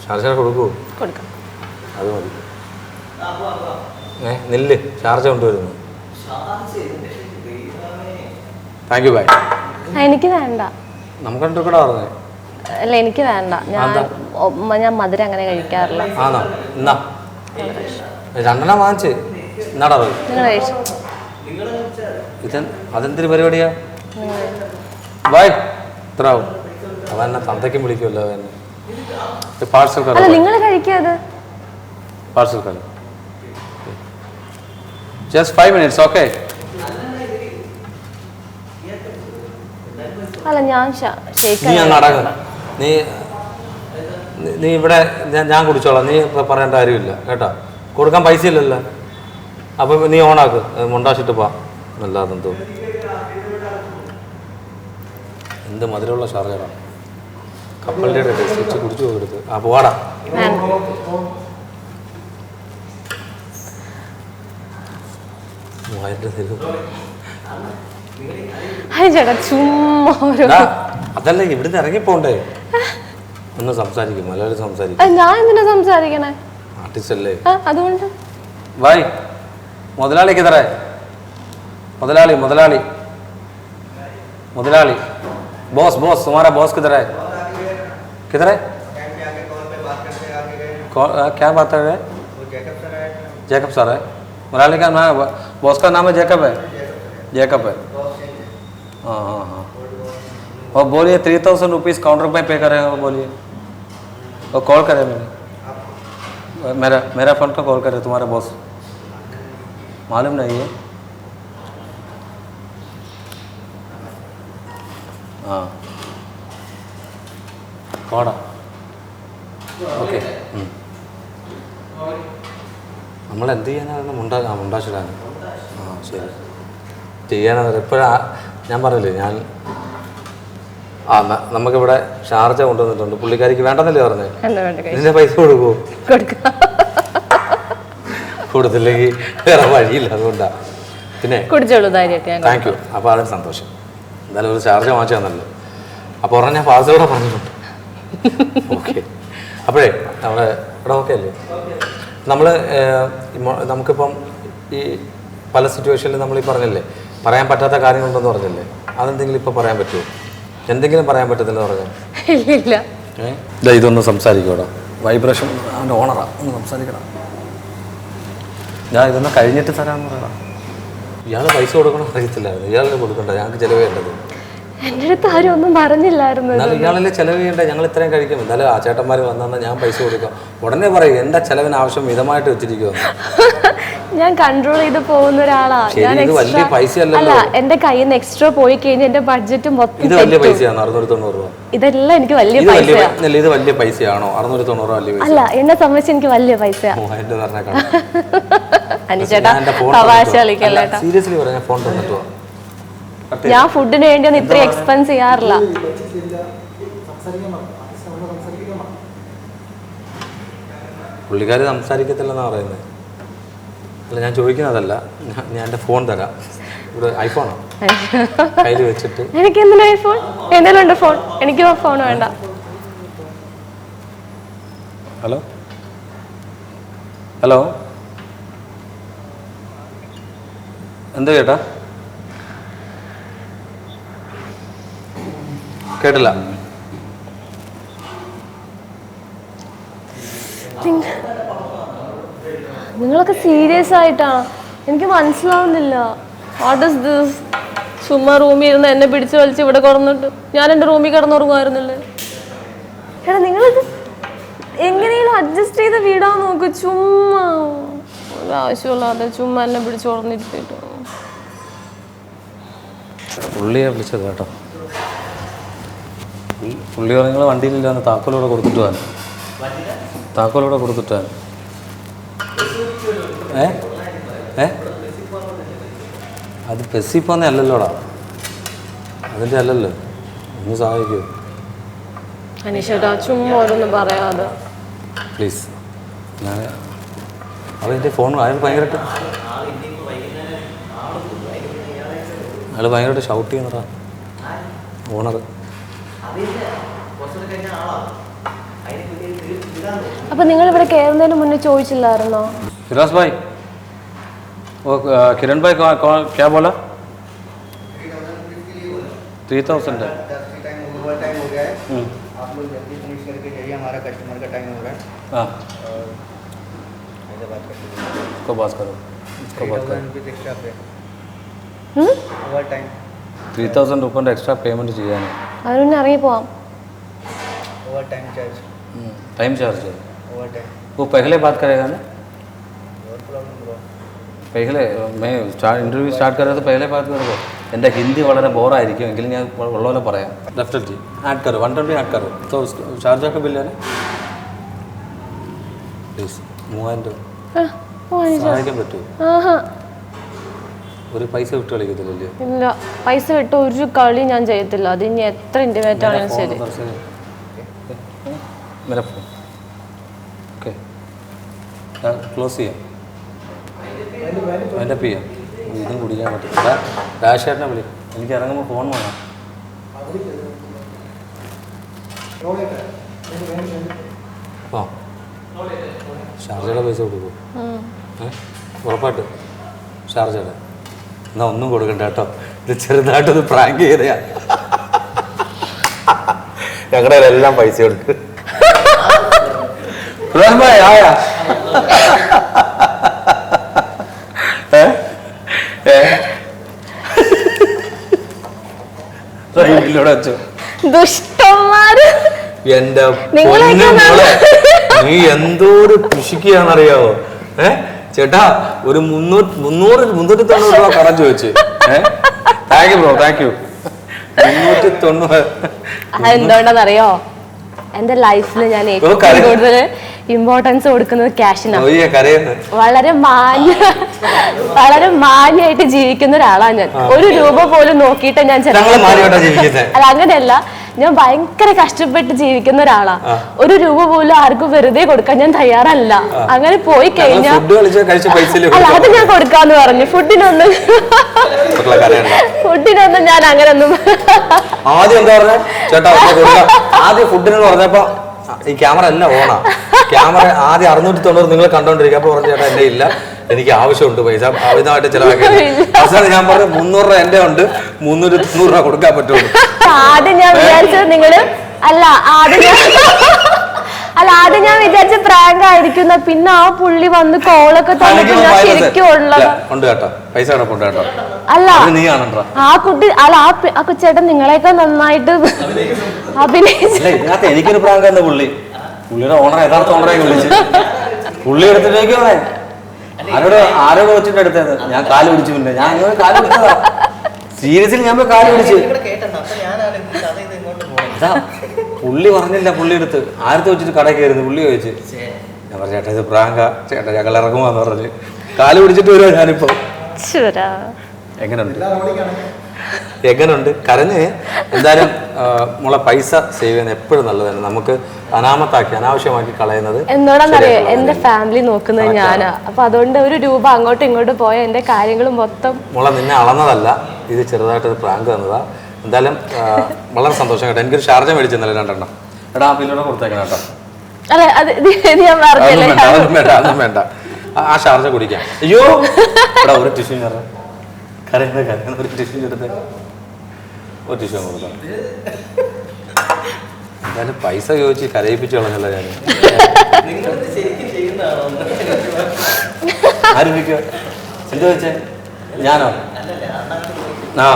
ഷാർജ കൊടുക്കുമോ? അത് മതി. നെല്ല് ഷാർജ കൊണ്ടുവരുന്നു. Thank you. ബൈ. എനിക്ക് വേണ്ട. നമുക്ക് രണ്ടു കൂടെ പറഞ്ഞേ. അല്ല എനിക്ക് വേണ്ട. ഞാൻ മധുരം അങ്ങനെ കഴിക്കാറില്ല. ആണോ? എന്നാ 2 വാങ്ങിച്ച് എന്നാടാ അതെന്തൊരു പരിപാടിയാ? ബായ് ഇത്ര ആവും. അവൻ എന്നെ തന്തയ്ക്കും വിളിക്കുമല്ലോ എന്നെ. പാർസൽ അല്ല നിങ്ങൾ കഴിക്കാതെ പാർസൽ കറി ജസ്റ്റ് 5 minutes ഓക്കെ. അല്ല ഞാൻ നീ അങ്ങ് അടങ്ങ്. നീ ഇവിടെ ഞാൻ കുടിച്ചോളാം. നീ പറയേണ്ട കാര്യമില്ല കേട്ടോ. കൊടുക്കാൻ പൈസ ഇല്ലല്ലോ. അപ്പം നീ ഓണാക്ക്, മുണ്ടാശിട്ട് പോവാ. നല്ലതെന്ന് തോന്നുന്നു. എന്ത് മധുരമുള്ള ഷാർജറാ. കപ്പലിൻ്റെ ടേസ്റ്റ് കുടിച്ചു പോകരുത്. ആ പോവാടാ. ചേട്ടാ ചുമ്മാ അതല്ല ഇവിടുന്ന് ഇറങ്ങിപ്പോണ്ടേ. ഒന്ന് സംസാരിക്കും, മലയാളം സംസാരിക്കും. ഞാൻ എന്തിനാ സംസാരിക്കണേ? ആർട്ടിസ്റ്റ് അല്ലേ അതുകൊണ്ട്. भाई मुदलाली किधर है? मुदलाली मुदलाली मुदलाली बॉस बॉस तुम्हारा बॉस किधर है? किधर है? क्या बात कर रहे हैं? जैकब सर है। मुदलाली का नाम, बॉस का नाम है जैकब है। जैकब है। हाँ हाँ हाँ। और बोलिए 3000 रुपीज़ काउंटर पे पे करें। वो बोलिए वो कॉल करे मैंने मेरा फ़ोन का कॉल करे तुम्हारे बॉस। मालूम नहीं है? हाँ कौड़ा ഓക്കെ. നമ്മൾ എന്ത് ചെയ്യാനാണ്? മുണ്ടാച്ചിടാൻ. ആ ശരി ചെയ്യാനാണ്. ഇപ്പോഴാ ഞാൻ പറഞ്ഞില്ലേ, ഞാൻ നമുക്കിവിടെ ഷാർജ കൊണ്ടുവന്നിട്ടുണ്ട്. പുള്ളിക്കാരിക്ക് വേണ്ടെന്നല്ലേ പറഞ്ഞേ? ഇതിൻ്റെ പൈസ കൊടുക്കുമോ? കൊടുത്തില്ലെങ്കിൽ വേറെ വഴിയില്ല. അതുകൊണ്ടാണ്. പിന്നെ താങ്ക് യു. അപ്പോൾ അതിന് സന്തോഷം. എന്തായാലും ഒരു ഷാർജ വാങ്ങിച്ചു തന്നല്ലോ. അപ്പോൾ ഉടനെ ഞാൻ പാസ്വേഡ് പറഞ്ഞിട്ടുണ്ട്. ഓക്കെ. അപ്പോഴേ നമ്മുടെ ഇവിടെ ഓക്കെ അല്ലേ? നമുക്കിപ്പം ഈ പല സിറ്റുവേഷനിലും നമ്മൾ ഈ പറഞ്ഞല്ലേ, പറയാൻ പറ്റാത്ത കാര്യങ്ങളുണ്ടെന്ന് പറഞ്ഞല്ലേ, അതെന്തെങ്കിലും ഇപ്പോൾ പറയാൻ പറ്റുമോ? എന്തെങ്കിലും പറയാൻ പറ്റത്തില്ല പറഞ്ഞാൽ? ഇതൊന്ന് സംസാരിക്കൂടാ. വൈബ്രേഷൻ അവൻ്റെ ഓണറാ, ഒന്ന് സംസാരിക്കണം. ഞാൻ ഇതൊന്ന് കഴിഞ്ഞിട്ട് തരാമെന്ന് പറയണം. ഇയാൾ പൈസ കൊടുക്കണം അറിയത്തില്ലായിരുന്നു. ഇയാളിന് കൊടുക്കണ്ട, ഞങ്ങൾക്ക് ചിലവ് ചെയ്യേണ്ടത്. എൻ്റെ അടുത്ത് ആരും ഒന്നും പറഞ്ഞില്ലായിരുന്നു. എന്നാലും ഇയാളല്ലേ ചിലവ് ചെയ്യണ്ടേ? ഞങ്ങൾ ഇത്രയും കഴിക്കും. എന്നാലും ആ ചേട്ടന്മാർ വന്നാൽ ഞാൻ പൈസ കൊടുക്കാം. ഉടനെ പറയും എൻ്റെ ചെലവിന് ആവശ്യം മിതമായിട്ട് വെച്ചിരിക്കുമോ. ഞാൻ കൺട്രോൾ ചെയ്ത് പോകുന്ന ഒരാളാ. ഇത് വലിയ പൈസയല്ല. എന്റെ കയ്യിൽ നിന്ന് എക്സ്ട്രാ പോയി കഴിഞ്ഞാൽ എന്റെ ബഡ്ജറ്റ് മൊത്തം. ഇത് വലിയ പൈസയാണോ? 690 രൂപ. ഇതെല്ലാം എനിക്ക് വലിയ പൈസയാണ്. ഇത് വലിയ പൈസയാണോ? 690 വലിയ പൈസ അല്ല, എന്നെ സംബന്ധിച്ച് എനിക്ക് വലിയ പൈസയാ. സീരിയസ്ലി പറയാം, ഫോൺ തന്നിട്ടോ. ഞാൻ ഫുഡിന് വേണ്ടി ഒന്നും ഇത്ര എക്സ്പെൻസ് ചെയ്യാറില്ല. പുള്ളിക്കാരി സംസാരിക്കത്തില്ലെന്നാ പറയുന്നത്. അല്ല, ഞാൻ ചോദിക്കുന്നതല്ല. ഞാൻ എൻ്റെ ഫോൺ തരാം. ഇവിടെ ഐഫോണോ കയ്യിൽ വെച്ചിട്ട്. എനിക്ക് എന്തിനാ ഐഫോൺ? എന്തെങ്കിലും ഉണ്ട് ഫോൺ. എനിക്ക് ഫോൺ വേണ്ട. ഹലോ ഹലോ, എന്താ ചേട്ടാ? കേട്ടില്ല. നിങ്ങളൊക്കെ സീരിയസ് ആയിട്ടാണ്? എനിക്ക് മനസ്സിലാവുന്നില്ല. What is this? ചുമ്മാ റൂമിൽ ഇരുന്ന് എന്നെ പിടിച്ച് വലിച്ച് ഇവിടെ കുറന്നിട്ട് ഞാൻ എൻ്റെ റൂമിൽ കിടന്നുറങ്ങുമായിരുന്നില്ലേ? എടാ, നിങ്ങളിത് എങ്ങനെയും അഡ്ജസ്റ്റ് ചെയ്ത് വീടാൻ നോക്ക്. ചുമ്മാ ഒരാവശ്യമില്ലാതെ ചുമ്മാ എന്നെ പിടിച്ച് കുറഞ്ഞിട്ട്. പുള്ളിയെ വിളിച്ചത് കേട്ടോ. പുള്ളി നിങ്ങൾ വണ്ടിയിലില്ലാന്ന് താക്കോലൂടെ കൊടുത്തിട്ട് താക്കോലൂടെ കൊടുത്തിട്ട് അത് ബസ്സിൽ പോകുന്ന അല്ലല്ലോടാ. അതിൻ്റെ അല്ലല്ലോ. ഒന്ന് സഹായിക്കൂ അനീഷേട്ടാ, ചുമ്മാ ഓരോന്നും പറയാതെ പ്ലീസ്. ഞാൻ അവൻ്റെ ഫോൺ അയാൾ ഭയങ്കരമായിട്ട് ഷൗട്ട് ചെയ്യുന്നതാ ഓണർ. അപ്പൊ നിങ്ങൾ ഇവിടെ കയറുന്നതിന് മുന്നേ ചോദിച്ചില്ലായിരുന്നോ? फिरोज भाई, वो किरण भाई कौन क्या बोला? 3000 है। टाइम हो गया है। आप लोग जल्दी फिनिश करके जाइए, हमारा कस्टमर का टाइम हो रहा है। हाँ, ऐसे बात करते हैं। इसको बात करो, इसको बात करो। एक्स्ट्रा पे ओवर टाइम 3000 रुपये एक्स्ट्रा पेमेंट ചെയ്യാനോ? അതിന് പിന്നെ ഇറങ്ങി പോവാം. Over time charge time charge है ओवर टाइम वो पहले बात करेगा ना और प्रॉब्लम ब्रो पहले मैं इंटरव्यू स्टार्ट कर रहा तो पहले बात करो എൻ്റെ ഹിന്ദി വളരെ ബോറായിരിക്കും എങ്കിലും ഞാൻ ഉള്ള പോലെ പറയാം ഡെഫിനറ്റ്ലി ആഡ് കरो 120 ആഡ് करो तो चार्ज का बिल है ना പ്ലീസ് 3000 സഹായിക്കാൻ പറ്റുമോ? ഒരു പൈസ വിട്ട് കളിക്കത്തില്ലല്ലേ? ഇല്ല, പൈസ വിട്ട് ഒരു കളി ഞാൻ ചെയ്യത്തില്ല. അത് ഇനി എത്ര ഇന്റിമേറ്റ് ആണെങ്കിലും ശരി. मेरा फोन ओके ക്ലോസ് ചെയ്യാം അതിൻ്റെ ചെയ്യാം ഇതും കുടിക്കാൻ പറ്റില്ല. രാജേട്ടനെ വിളി, എനിക്ക് ഇറങ്ങുമ്പോൾ ഫോൺ വേണം. ആ ഷാർജയുടെ പൈസ കൊടുക്കുമോ? ഉറപ്പായിട്ട് ഷാർജയുടെ എന്നാ ഒന്നും കൊടുക്കണ്ട കേട്ടോ, ഇത് ചെറുതായിട്ടൊന്ന് പ്രാങ്ക് ചെയ്തയാ. ഞങ്ങളുടെ എല്ലാം പൈസ കൊടുക്ക്. ആയാ വെച്ചു ദുഷ്ടന്മാര്. എന്റെ നീ എന്തോ ഒരു കൃഷിക്കാന്നറിയാവോ? ചേട്ടാ ഒരു 390 രൂപ കടം ചോദിച്ചു. Thank you bro, thank you. 390. എന്തുകൊണ്ടെന്നറിയോ? എന്റെ ലൈഫിൽ ഞാൻ ഏറ്റവും കൂടുതൽ ഇമ്പോർട്ടൻസ് കൊടുക്കുന്നത് ക്യാഷിനാണ്. വളരെ മാന്യമായിട്ട് ജീവിക്കുന്ന ഒരാളാണ് ഞാൻ. 1 രൂപ പോലും നോക്കിയിട്ട് ഞാൻ അല്ല, അങ്ങനെയല്ല, ഞാൻ ഭയങ്കര കഷ്ടപ്പെട്ട് ജീവിക്കുന്ന ഒരാളാ. 1 രൂപ പോലും ആർക്കും വെറുതെ കൊടുക്കാൻ ഞാൻ തയ്യാറല്ല. അങ്ങനെ പോയി കഴിഞ്ഞാൽ അല്ല, അത് ഞാൻ കൊടുക്കാന്ന് പറഞ്ഞു. ഫുഡിനൊന്നും ഞാൻ അങ്ങനൊന്നും. ആദ്യം എന്താ പറഞ്ഞ ചേട്ടാ ആദ്യം ഫുഡിനെന്ന് പറഞ്ഞപ്പോ ഈ ക്യാമറ എല്ലാം ഓണാ. ക്യാമറ ആദ്യം 690 നിങ്ങൾ കണ്ടോണ്ടിരിക്കുക. അപ്പൊ പറഞ്ഞു ചേട്ടാ എന്റെ ഇല്ല, എനിക്ക് ആവശ്യമുണ്ട് പൈസ അമിതമായിട്ട് ചിലവാക്കി. അവസാനം ഞാൻ പറഞ്ഞു 300 രൂപ എന്റെ ഉണ്ട്, 390 രൂപ കൊടുക്കാൻ പറ്റുള്ളൂ. ആദ്യം ഞാൻ വിചാരിച്ചത് നിങ്ങള് ആദ്യം ഞാൻ വിചാരിച്ച പ്രാങ്ക് ആയിരിക്കുന്ന. പിന്നെ ആ പുള്ളി വന്ന് കോളൊക്കെ തന്നിട്ട് ഞാൻ ശരിക്കും ഉള്ളത് ഉണ്ട് കേട്ടോ, പൈസ കിടപ്പുണ്ട് കേട്ടോ. അല്ല നീ കാണണ്ട ആ കുട്ടി, അല്ല ആ കൊച്ചേട്ടൻ നിങ്ങളെയൊക്കെ നന്നായിട്ട് അഭിനയിച്ചു. ഇതിനകത്ത് എനിക്കൊരു പ്രാങ്ക് എന്താ, പുള്ളിയുടെ ഓണർ യഥാർത്ഥ ഓണറെ വിളിച്ച് പുള്ളി എടുത്തിട്ടേക്ക് ആരോ വെച്ചിട്ട് എടുത്തത്. ഞാൻ കാല് പിടിച്ചു. പിന്നെ ഞാൻ അങ്ങനെ കാല് പിടിച്ചതാ, സീരിയസ്ലി ഞാൻ പോയി കാല് പിടിച്ച്. അതാ പുള്ളി പറഞ്ഞില്ല, പുള്ളി എടുത്ത് ആരത്ത് വെച്ചിട്ട് കടയിൽ കയറുന്നു. പുള്ളി ചോദിച്ചു, ഞാൻ പറഞ്ഞു ചേട്ടാ ഇത് പ്രാങ്കാ, ചേട്ടാ ഞങ്ങൾ ഇറങ്ങുവാന്ന് പറഞ്ഞ് കാല് പിടിച്ചിട്ട് വരുവാ. ഞാനിപ്പോ എങ്ങനുണ്ട് കരഞ്ഞ്. എന്തായാലും മോളെ പൈസ സേവ് ചെയ്യുന്നത് എപ്പോഴും നല്ലതാണ്. നമുക്ക് അനാവശ്യമാക്കി കളയുന്നത് എന്നോടാന്നറിയോ, എന്റെ ഫാമിലി നോക്കുന്നത് ഞാനാ. അപ്പൊ അതുകൊണ്ട് 1 രൂപ അങ്ങോട്ടും ഇങ്ങോട്ടും പോയ എന്റെ കാര്യങ്ങൾ മൊത്തം. മോളെ നിന്നെ അളന്നതല്ല, ഇത് ചെറുതായിട്ടൊരു പ്രാങ്ക് തന്നതാ. എന്തായാലും വളരെ സന്തോഷം കേട്ടോ. എനിക്കൊരു ഷാർജ മേടിച്ചെന്നല്ലേ 2 എടാ, ആ ബില്ലോടെ കൊടുത്തേക്കണം കേട്ടോ. അതെ അത് ഞാൻ പറഞ്ഞല്ലേ. അതൊന്നും വേണ്ട, ആ ഷാർജ കുടിക്കാം. അയ്യോ എടാ, ഒരു ടിഷ്യൂ കരയുന്ന ഒരു ടിഷ്യൂ എടുത്ത് ഒരു ടിഷ്യൂ കൊടുക്കണം. എന്തായാലും പൈസ ചോദിച്ച് കരയിപ്പിച്ചു കളഞ്ഞല്ലോ ഞാൻ. ആര് വിളിക്കോ? എന്ത് ചോദിച്ചേ? ഞാനോ? ആ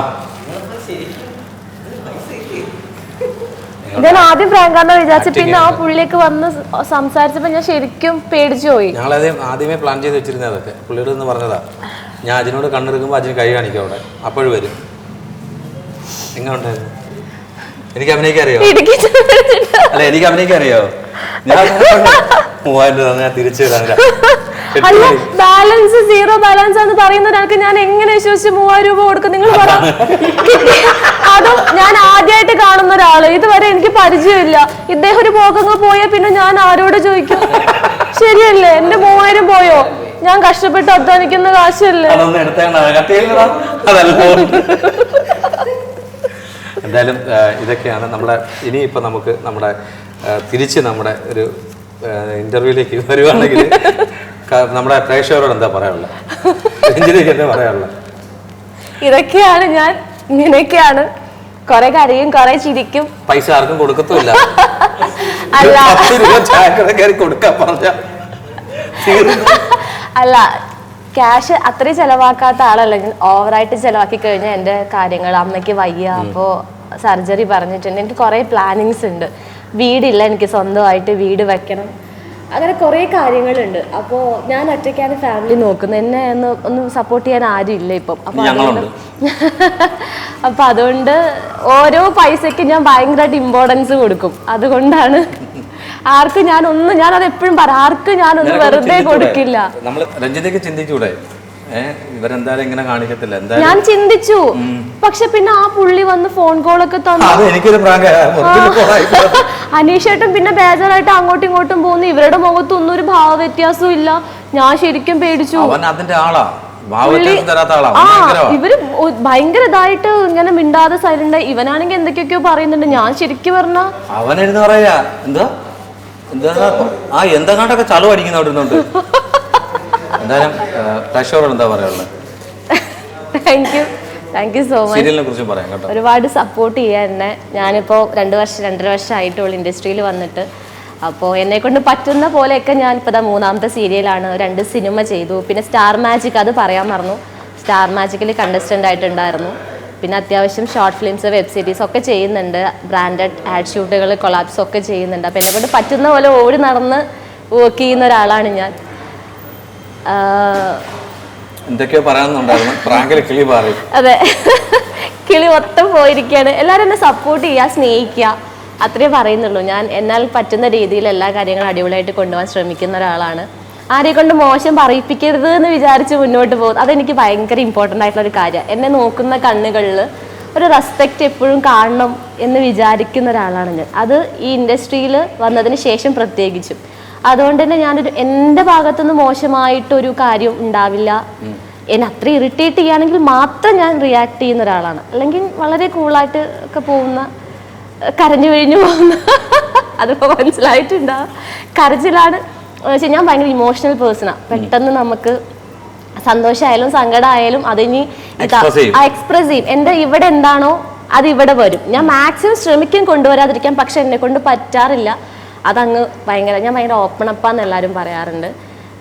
ഞാൻ ആദ്യം പ്രാങ്കാന്ന് വിചാരിച്ചു. പിന്നെ ആ പുള്ളിയൊക്കെ വന്ന് സംസാരിച്ചപ്പോ ഞാൻ ശരിക്കും പേടിച്ചു പോയി. ഞങ്ങൾ ആദ്യമേ പ്ലാൻ ചെയ്ത് വെച്ചിരുന്നത് അതൊക്കെ. പുള്ളിയുടെ എന്ന് പറഞ്ഞതാ, ഞാൻ അജിനോട് കണ്ണെടുക്കുമ്പോൾ അജിന് കൈ കാണിക്കും അവിടെ, അപ്പോഴും വരും. എങ്ങനെ ഉണ്ടായിരുന്നു? എനിക്ക് അഭിനയിക്കാൻ അറിയാമോ? അല്ല, എനിക്ക് അഭിനയിക്കാൻ അറിയാമോ? ഞാൻ 3000 രൂപ ഞാൻ തിരിച്ചു തരാം. അല്ല, ബാലൻസ് 0 ബാലൻസ് എന്ന് പറയുന്ന ഒരാൾക്ക് ഞാൻ എങ്ങനെ വിശ്വസിച്ച് 3000 രൂപ കൊടുക്കും? നിങ്ങൾ പറ. അതും ഞാൻ ആദ്യമായിട്ട് കാണുന്ന ഒരാള്, ഇതുവരെ എനിക്ക് പരിചയമില്ല. ഇദ്ദേഹം ഒരു പോക്കങ്ങ് പോയാൽ പിന്നെ ഞാൻ ആരോട് ചോദിക്കും? ശരിയല്ലേ? എന്റെ 3000 പോയോ? ഞാൻ കഷ്ടപ്പെട്ട് അധ്വാനിക്കുന്ന കാശല്ലേ? എന്തായാലും ഇതൊക്കെയാണ് നമ്മുടെ. ഇനിയിപ്പോൾ നമുക്ക് തിരിച്ച് നമ്മുടെ ഒരു ഇന്റർവ്യൂയിലേക്ക് വരുവാണെങ്കിൽ നമ്മുടെ പ്രേക്ഷകരോട് എന്താ പറയാനുള്ളത്? എന്താ പറയാനുള്ളത്? ഇതൊക്കെയാണ് ഞാൻ, ഇങ്ങനെയൊക്കെയാണ്. കൊറേ കരയും, കൊറേ ചിരിക്കും. പൈസ ആർക്കും കൊടുക്കത്തുമില്ല. അല്ല, 10 രൂപ ചായക്കട കയറി കൊടുക്കാൻ പറഞ്ഞ അല്ല, ക്യാഷ് അത്രയും ചിലവാക്കാത്ത ആളല്ല. ഓവറായിട്ട് ചിലവാക്കി കഴിഞ്ഞാൽ എൻ്റെ കാര്യങ്ങൾ, അമ്മയ്ക്ക് വയ്യ, അപ്പോൾ സർജറി പറഞ്ഞിട്ടുണ്ട്. എനിക്ക് കുറേ പ്ലാനിങ്സ് ഉണ്ട്. വീടില്ല, എനിക്ക് സ്വന്തമായിട്ട് വീട് വെക്കണം, അങ്ങനെ കുറേ കാര്യങ്ങളുണ്ട്. അപ്പോൾ ഞാൻ ഒറ്റയ്ക്കാണ് ഫാമിലി നോക്കുന്നത്. എന്നെ ഒന്ന് സപ്പോർട്ട് ചെയ്യാൻ ആരും ഇല്ല ഇപ്പം. അപ്പം അതുകൊണ്ട് ഓരോ പൈസയ്ക്ക് ഞാൻ ഭയങ്കരമായിട്ട് ഇമ്പോർട്ടൻസ് കൊടുക്കും. അതുകൊണ്ടാണ് ആർക്കും ഞാനത് എപ്പോഴും പറയാം, ആർക്കും ഞാനൊന്നും വെറുതെ കൊടുക്കില്ല. രഞ്ജിതയ്ക്ക് ചിന്തിച്ചൂടെ, ഇവരെന്തായാലും ഇങ്ങനെ കാണിക്കത്തില്ല. ഞാൻ ചിന്തിച്ചു, പക്ഷെ പിന്നെ ആ പുള്ളി വന്ന് ഫോൺ കോളൊക്കെ തന്നു. അനീഷേട്ടൻ പിന്നെ ബേജാറായിട്ട് അങ്ങോട്ടും ഇങ്ങോട്ടും പോകുന്നു. ഇവരുടെ മുഖത്തൊന്നും ഒരു ഭാവ വ്യത്യാസവും ഇല്ല. ഞാൻ ശരിക്കും പേടിച്ചു. ഇവര് ഭയങ്കര ഇതായിട്ട് ഇങ്ങനെ മിണ്ടാതെ സൈലന്റ്. ഇവനാണെങ്കിൽ എന്തൊക്കെയൊക്കെയോ പറയുന്നുണ്ട്. ഞാൻ ശരിക്കും പറഞ്ഞ അവനെന്ന് പറയാ എന്താ എന്താണ്ടൊക്കെ ചളു അടിക്കുന്നുണ്ട്. എന്തായാലും പ്രേക്ഷകരോട് എന്താ പറയാനുള്ളത്? Thank you so much. സീരിയലിനെ കുറിച്ച് പറയാം കേട്ടോ. ഒരുപാട് സപ്പോർട്ട് ചെയ്യാൻ എന്നെ. ഞാനിപ്പോൾ 2-2.5 വർഷം ആയിട്ടുള്ള ഇൻഡസ്ട്രിയിൽ വന്നിട്ട്. അപ്പോൾ എന്നെ കൊണ്ട് പറ്റുന്ന പോലെയൊക്കെ ഞാൻ ഇപ്പോൾ 3ാമത്തെ സീരിയലാണ്, 2 സിനിമ ചെയ്തു. പിന്നെ സ്റ്റാർ മാജിക്, അത് പറയാൻ മറന്നു, സ്റ്റാർ മാജിക്കിൽ കണ്ടസ്റ്റൻ്റ് ആയിട്ടുണ്ടായിരുന്നു. പിന്നെ അത്യാവശ്യം ഷോർട്ട് ഫിലിംസ്, വെബ് സീരീസ് ഒക്കെ ചെയ്യുന്നുണ്ട്. ബ്രാൻഡഡ് ആഡ് ഷൂട്ടുകൾ, കൊളാബ്സ് ഒക്കെ ചെയ്യുന്നുണ്ട്. അപ്പോൾ എന്നെ കൊണ്ട് പറ്റുന്ന പോലെ ഓടി നടന്ന് വർക്ക് ചെയ്യുന്ന ഒരാളാണ് ഞാൻ. എന്തൊക്കെയോ പറയാനുണ്ടായിരുന്നു, പ്രാങ്കിലെ കിളി പാറി. അതെ, കിളി മൊത്തം പോയിരിക്കുകയാണ്. എല്ലാവരും എന്നെ സപ്പോർട്ട് ചെയ്യുക, സ്നേഹിക്കുക, അത്രേ പറയുന്നുള്ളൂ. ഞാൻ എന്നാൽ പറ്റുന്ന രീതിയിൽ എല്ലാ കാര്യങ്ങളും അടിപൊളിയായിട്ട് കൊണ്ടുപോകാൻ ശ്രമിക്കുന്ന ഒരാളാണ്. ആരെ കൊണ്ട് മോശം പറയിപ്പിക്കരുത് എന്ന് വിചാരിച്ച് മുന്നോട്ട് പോകും. അതെനിക്ക് ഭയങ്കര ഇമ്പോർട്ടൻ്റ് ആയിട്ടുള്ള ഒരു കാര്യമാണ്. എന്നെ നോക്കുന്ന കണ്ണുകളിൽ ഒരു റെസ്പെക്റ്റ് എപ്പോഴും കാണണം എന്ന് വിചാരിക്കുന്ന ഒരാളാണ് ഞാൻ. അത് ഈ ഇൻഡസ്ട്രിയിൽ വന്നതിന് ശേഷം പ്രത്യേകിച്ചും. അതുകൊണ്ട് തന്നെ എൻ്റെ ഭാഗത്തുനിന്ന് മോശമായിട്ടൊരു കാര്യം ഉണ്ടാവില്ല. എന്നെ അത്ര ഇറിറ്റേറ്റ് ചെയ്യുകയാണെങ്കിൽ മാത്രം ഞാൻ റിയാക്ട് ചെയ്യുന്ന ഒരാളാണ്. അല്ലെങ്കിൽ വളരെ കൂളായിട്ട് ഒക്കെ പോകുന്ന, കരഞ്ഞു കഴിഞ്ഞു പോകുന്ന, അതിപ്പോൾ മനസ്സിലായിട്ടുണ്ടാവും. കരച്ചിലാണ് ഞാൻ ഭയങ്കര ഇമോഷണൽ പേഴ്സണാണ്. പെട്ടെന്ന് നമുക്ക് സന്തോഷമായാലും സങ്കടമായാലും അതിനി എക്സ്പ്രസ് ചെയ്യും. എൻ്റെ ഇവിടെ എന്താണോ അത് ഇവിടെ വരും. ഞാൻ മാക്സിമം ശ്രമിക്കും കൊണ്ടുവരാതിരിക്കാൻ, പക്ഷെ എന്നെ കൊണ്ട് പറ്റാറില്ല. അതങ്ങ് ഞാൻ ഭയങ്കര ഓപ്പൺ അപ്പാന്ന് എല്ലാവരും പറയാറുണ്ട്.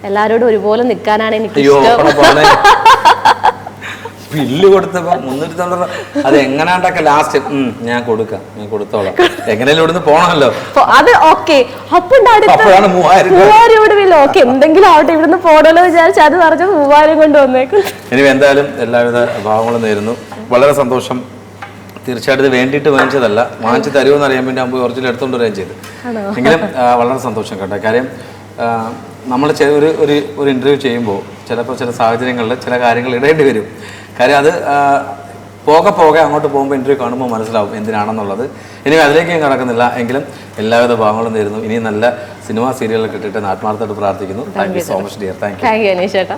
എല്ലാവരോടും ഒരുപോലെ നിൽക്കാനാണ് എനിക്ക് ഇഷ്ടം. ബില്ല് കൊടുത്തപ്പോ 390 അത് എങ്ങനെയാണ്ടൊക്കെ ലാസ്റ്റ് ഞാൻ കൊടുത്തോളാം, എങ്ങനെയും ഇവിടുന്ന് പോണല്ലോ. അത് ഓക്കെ. അപ്പൊ 3000 ബില്ല് ഓക്കെ, എന്തെങ്കിലും ആവട്ടെ, ഇവിടുന്ന് പോണല്ലോ വിചാരിച്ചു അത് പറഞ്ഞ 3000 കൊണ്ട് വന്നേക്കും. ഇനി എന്തായാലും എല്ലാവിധ ഭാവങ്ങളും നേരുന്നു. വളരെ സന്തോഷം. തീർച്ചയായിട്ടും ഇത് വേണ്ടിയിട്ട് വാങ്ങിച്ചതല്ല, വാങ്ങിച്ച് തരുമെന്ന് അറിയാൻ വേണ്ടി അമ്പ് ഒറിജിനൽ എടുത്തുകൊണ്ട് വരികയും ചെയ്തു. എങ്കിലും വളരെ സന്തോഷം കേട്ടോ. കാര്യം നമ്മൾ ഒരു ഇൻ്റർവ്യൂ ചെയ്യുമ്പോൾ ചിലപ്പോൾ ചില സാഹചര്യങ്ങളിൽ ചില കാര്യങ്ങൾ ഇടേണ്ടി വരും. കാര്യം അത് പോകെ അങ്ങോട്ട് പോകുമ്പോൾ ഇൻ്റർവ്യൂ കാണുമ്പോൾ മനസ്സിലാവും എന്തിനാണെന്നുള്ളത്. ഇനി അതിലേക്ക് കടക്കുന്നില്ല. എങ്കിലും എല്ലാവിധ ഭാവങ്ങളും നേരുന്നു. ഇനി നല്ല സിനിമ സീരിയലുകൾ കിട്ടിയിട്ട് ആത്മാർത്ഥമായിട്ട് പ്രാർത്ഥിക്കുന്നു. Thank you so much dear. Thank you Aneesh ചേട്ടാ.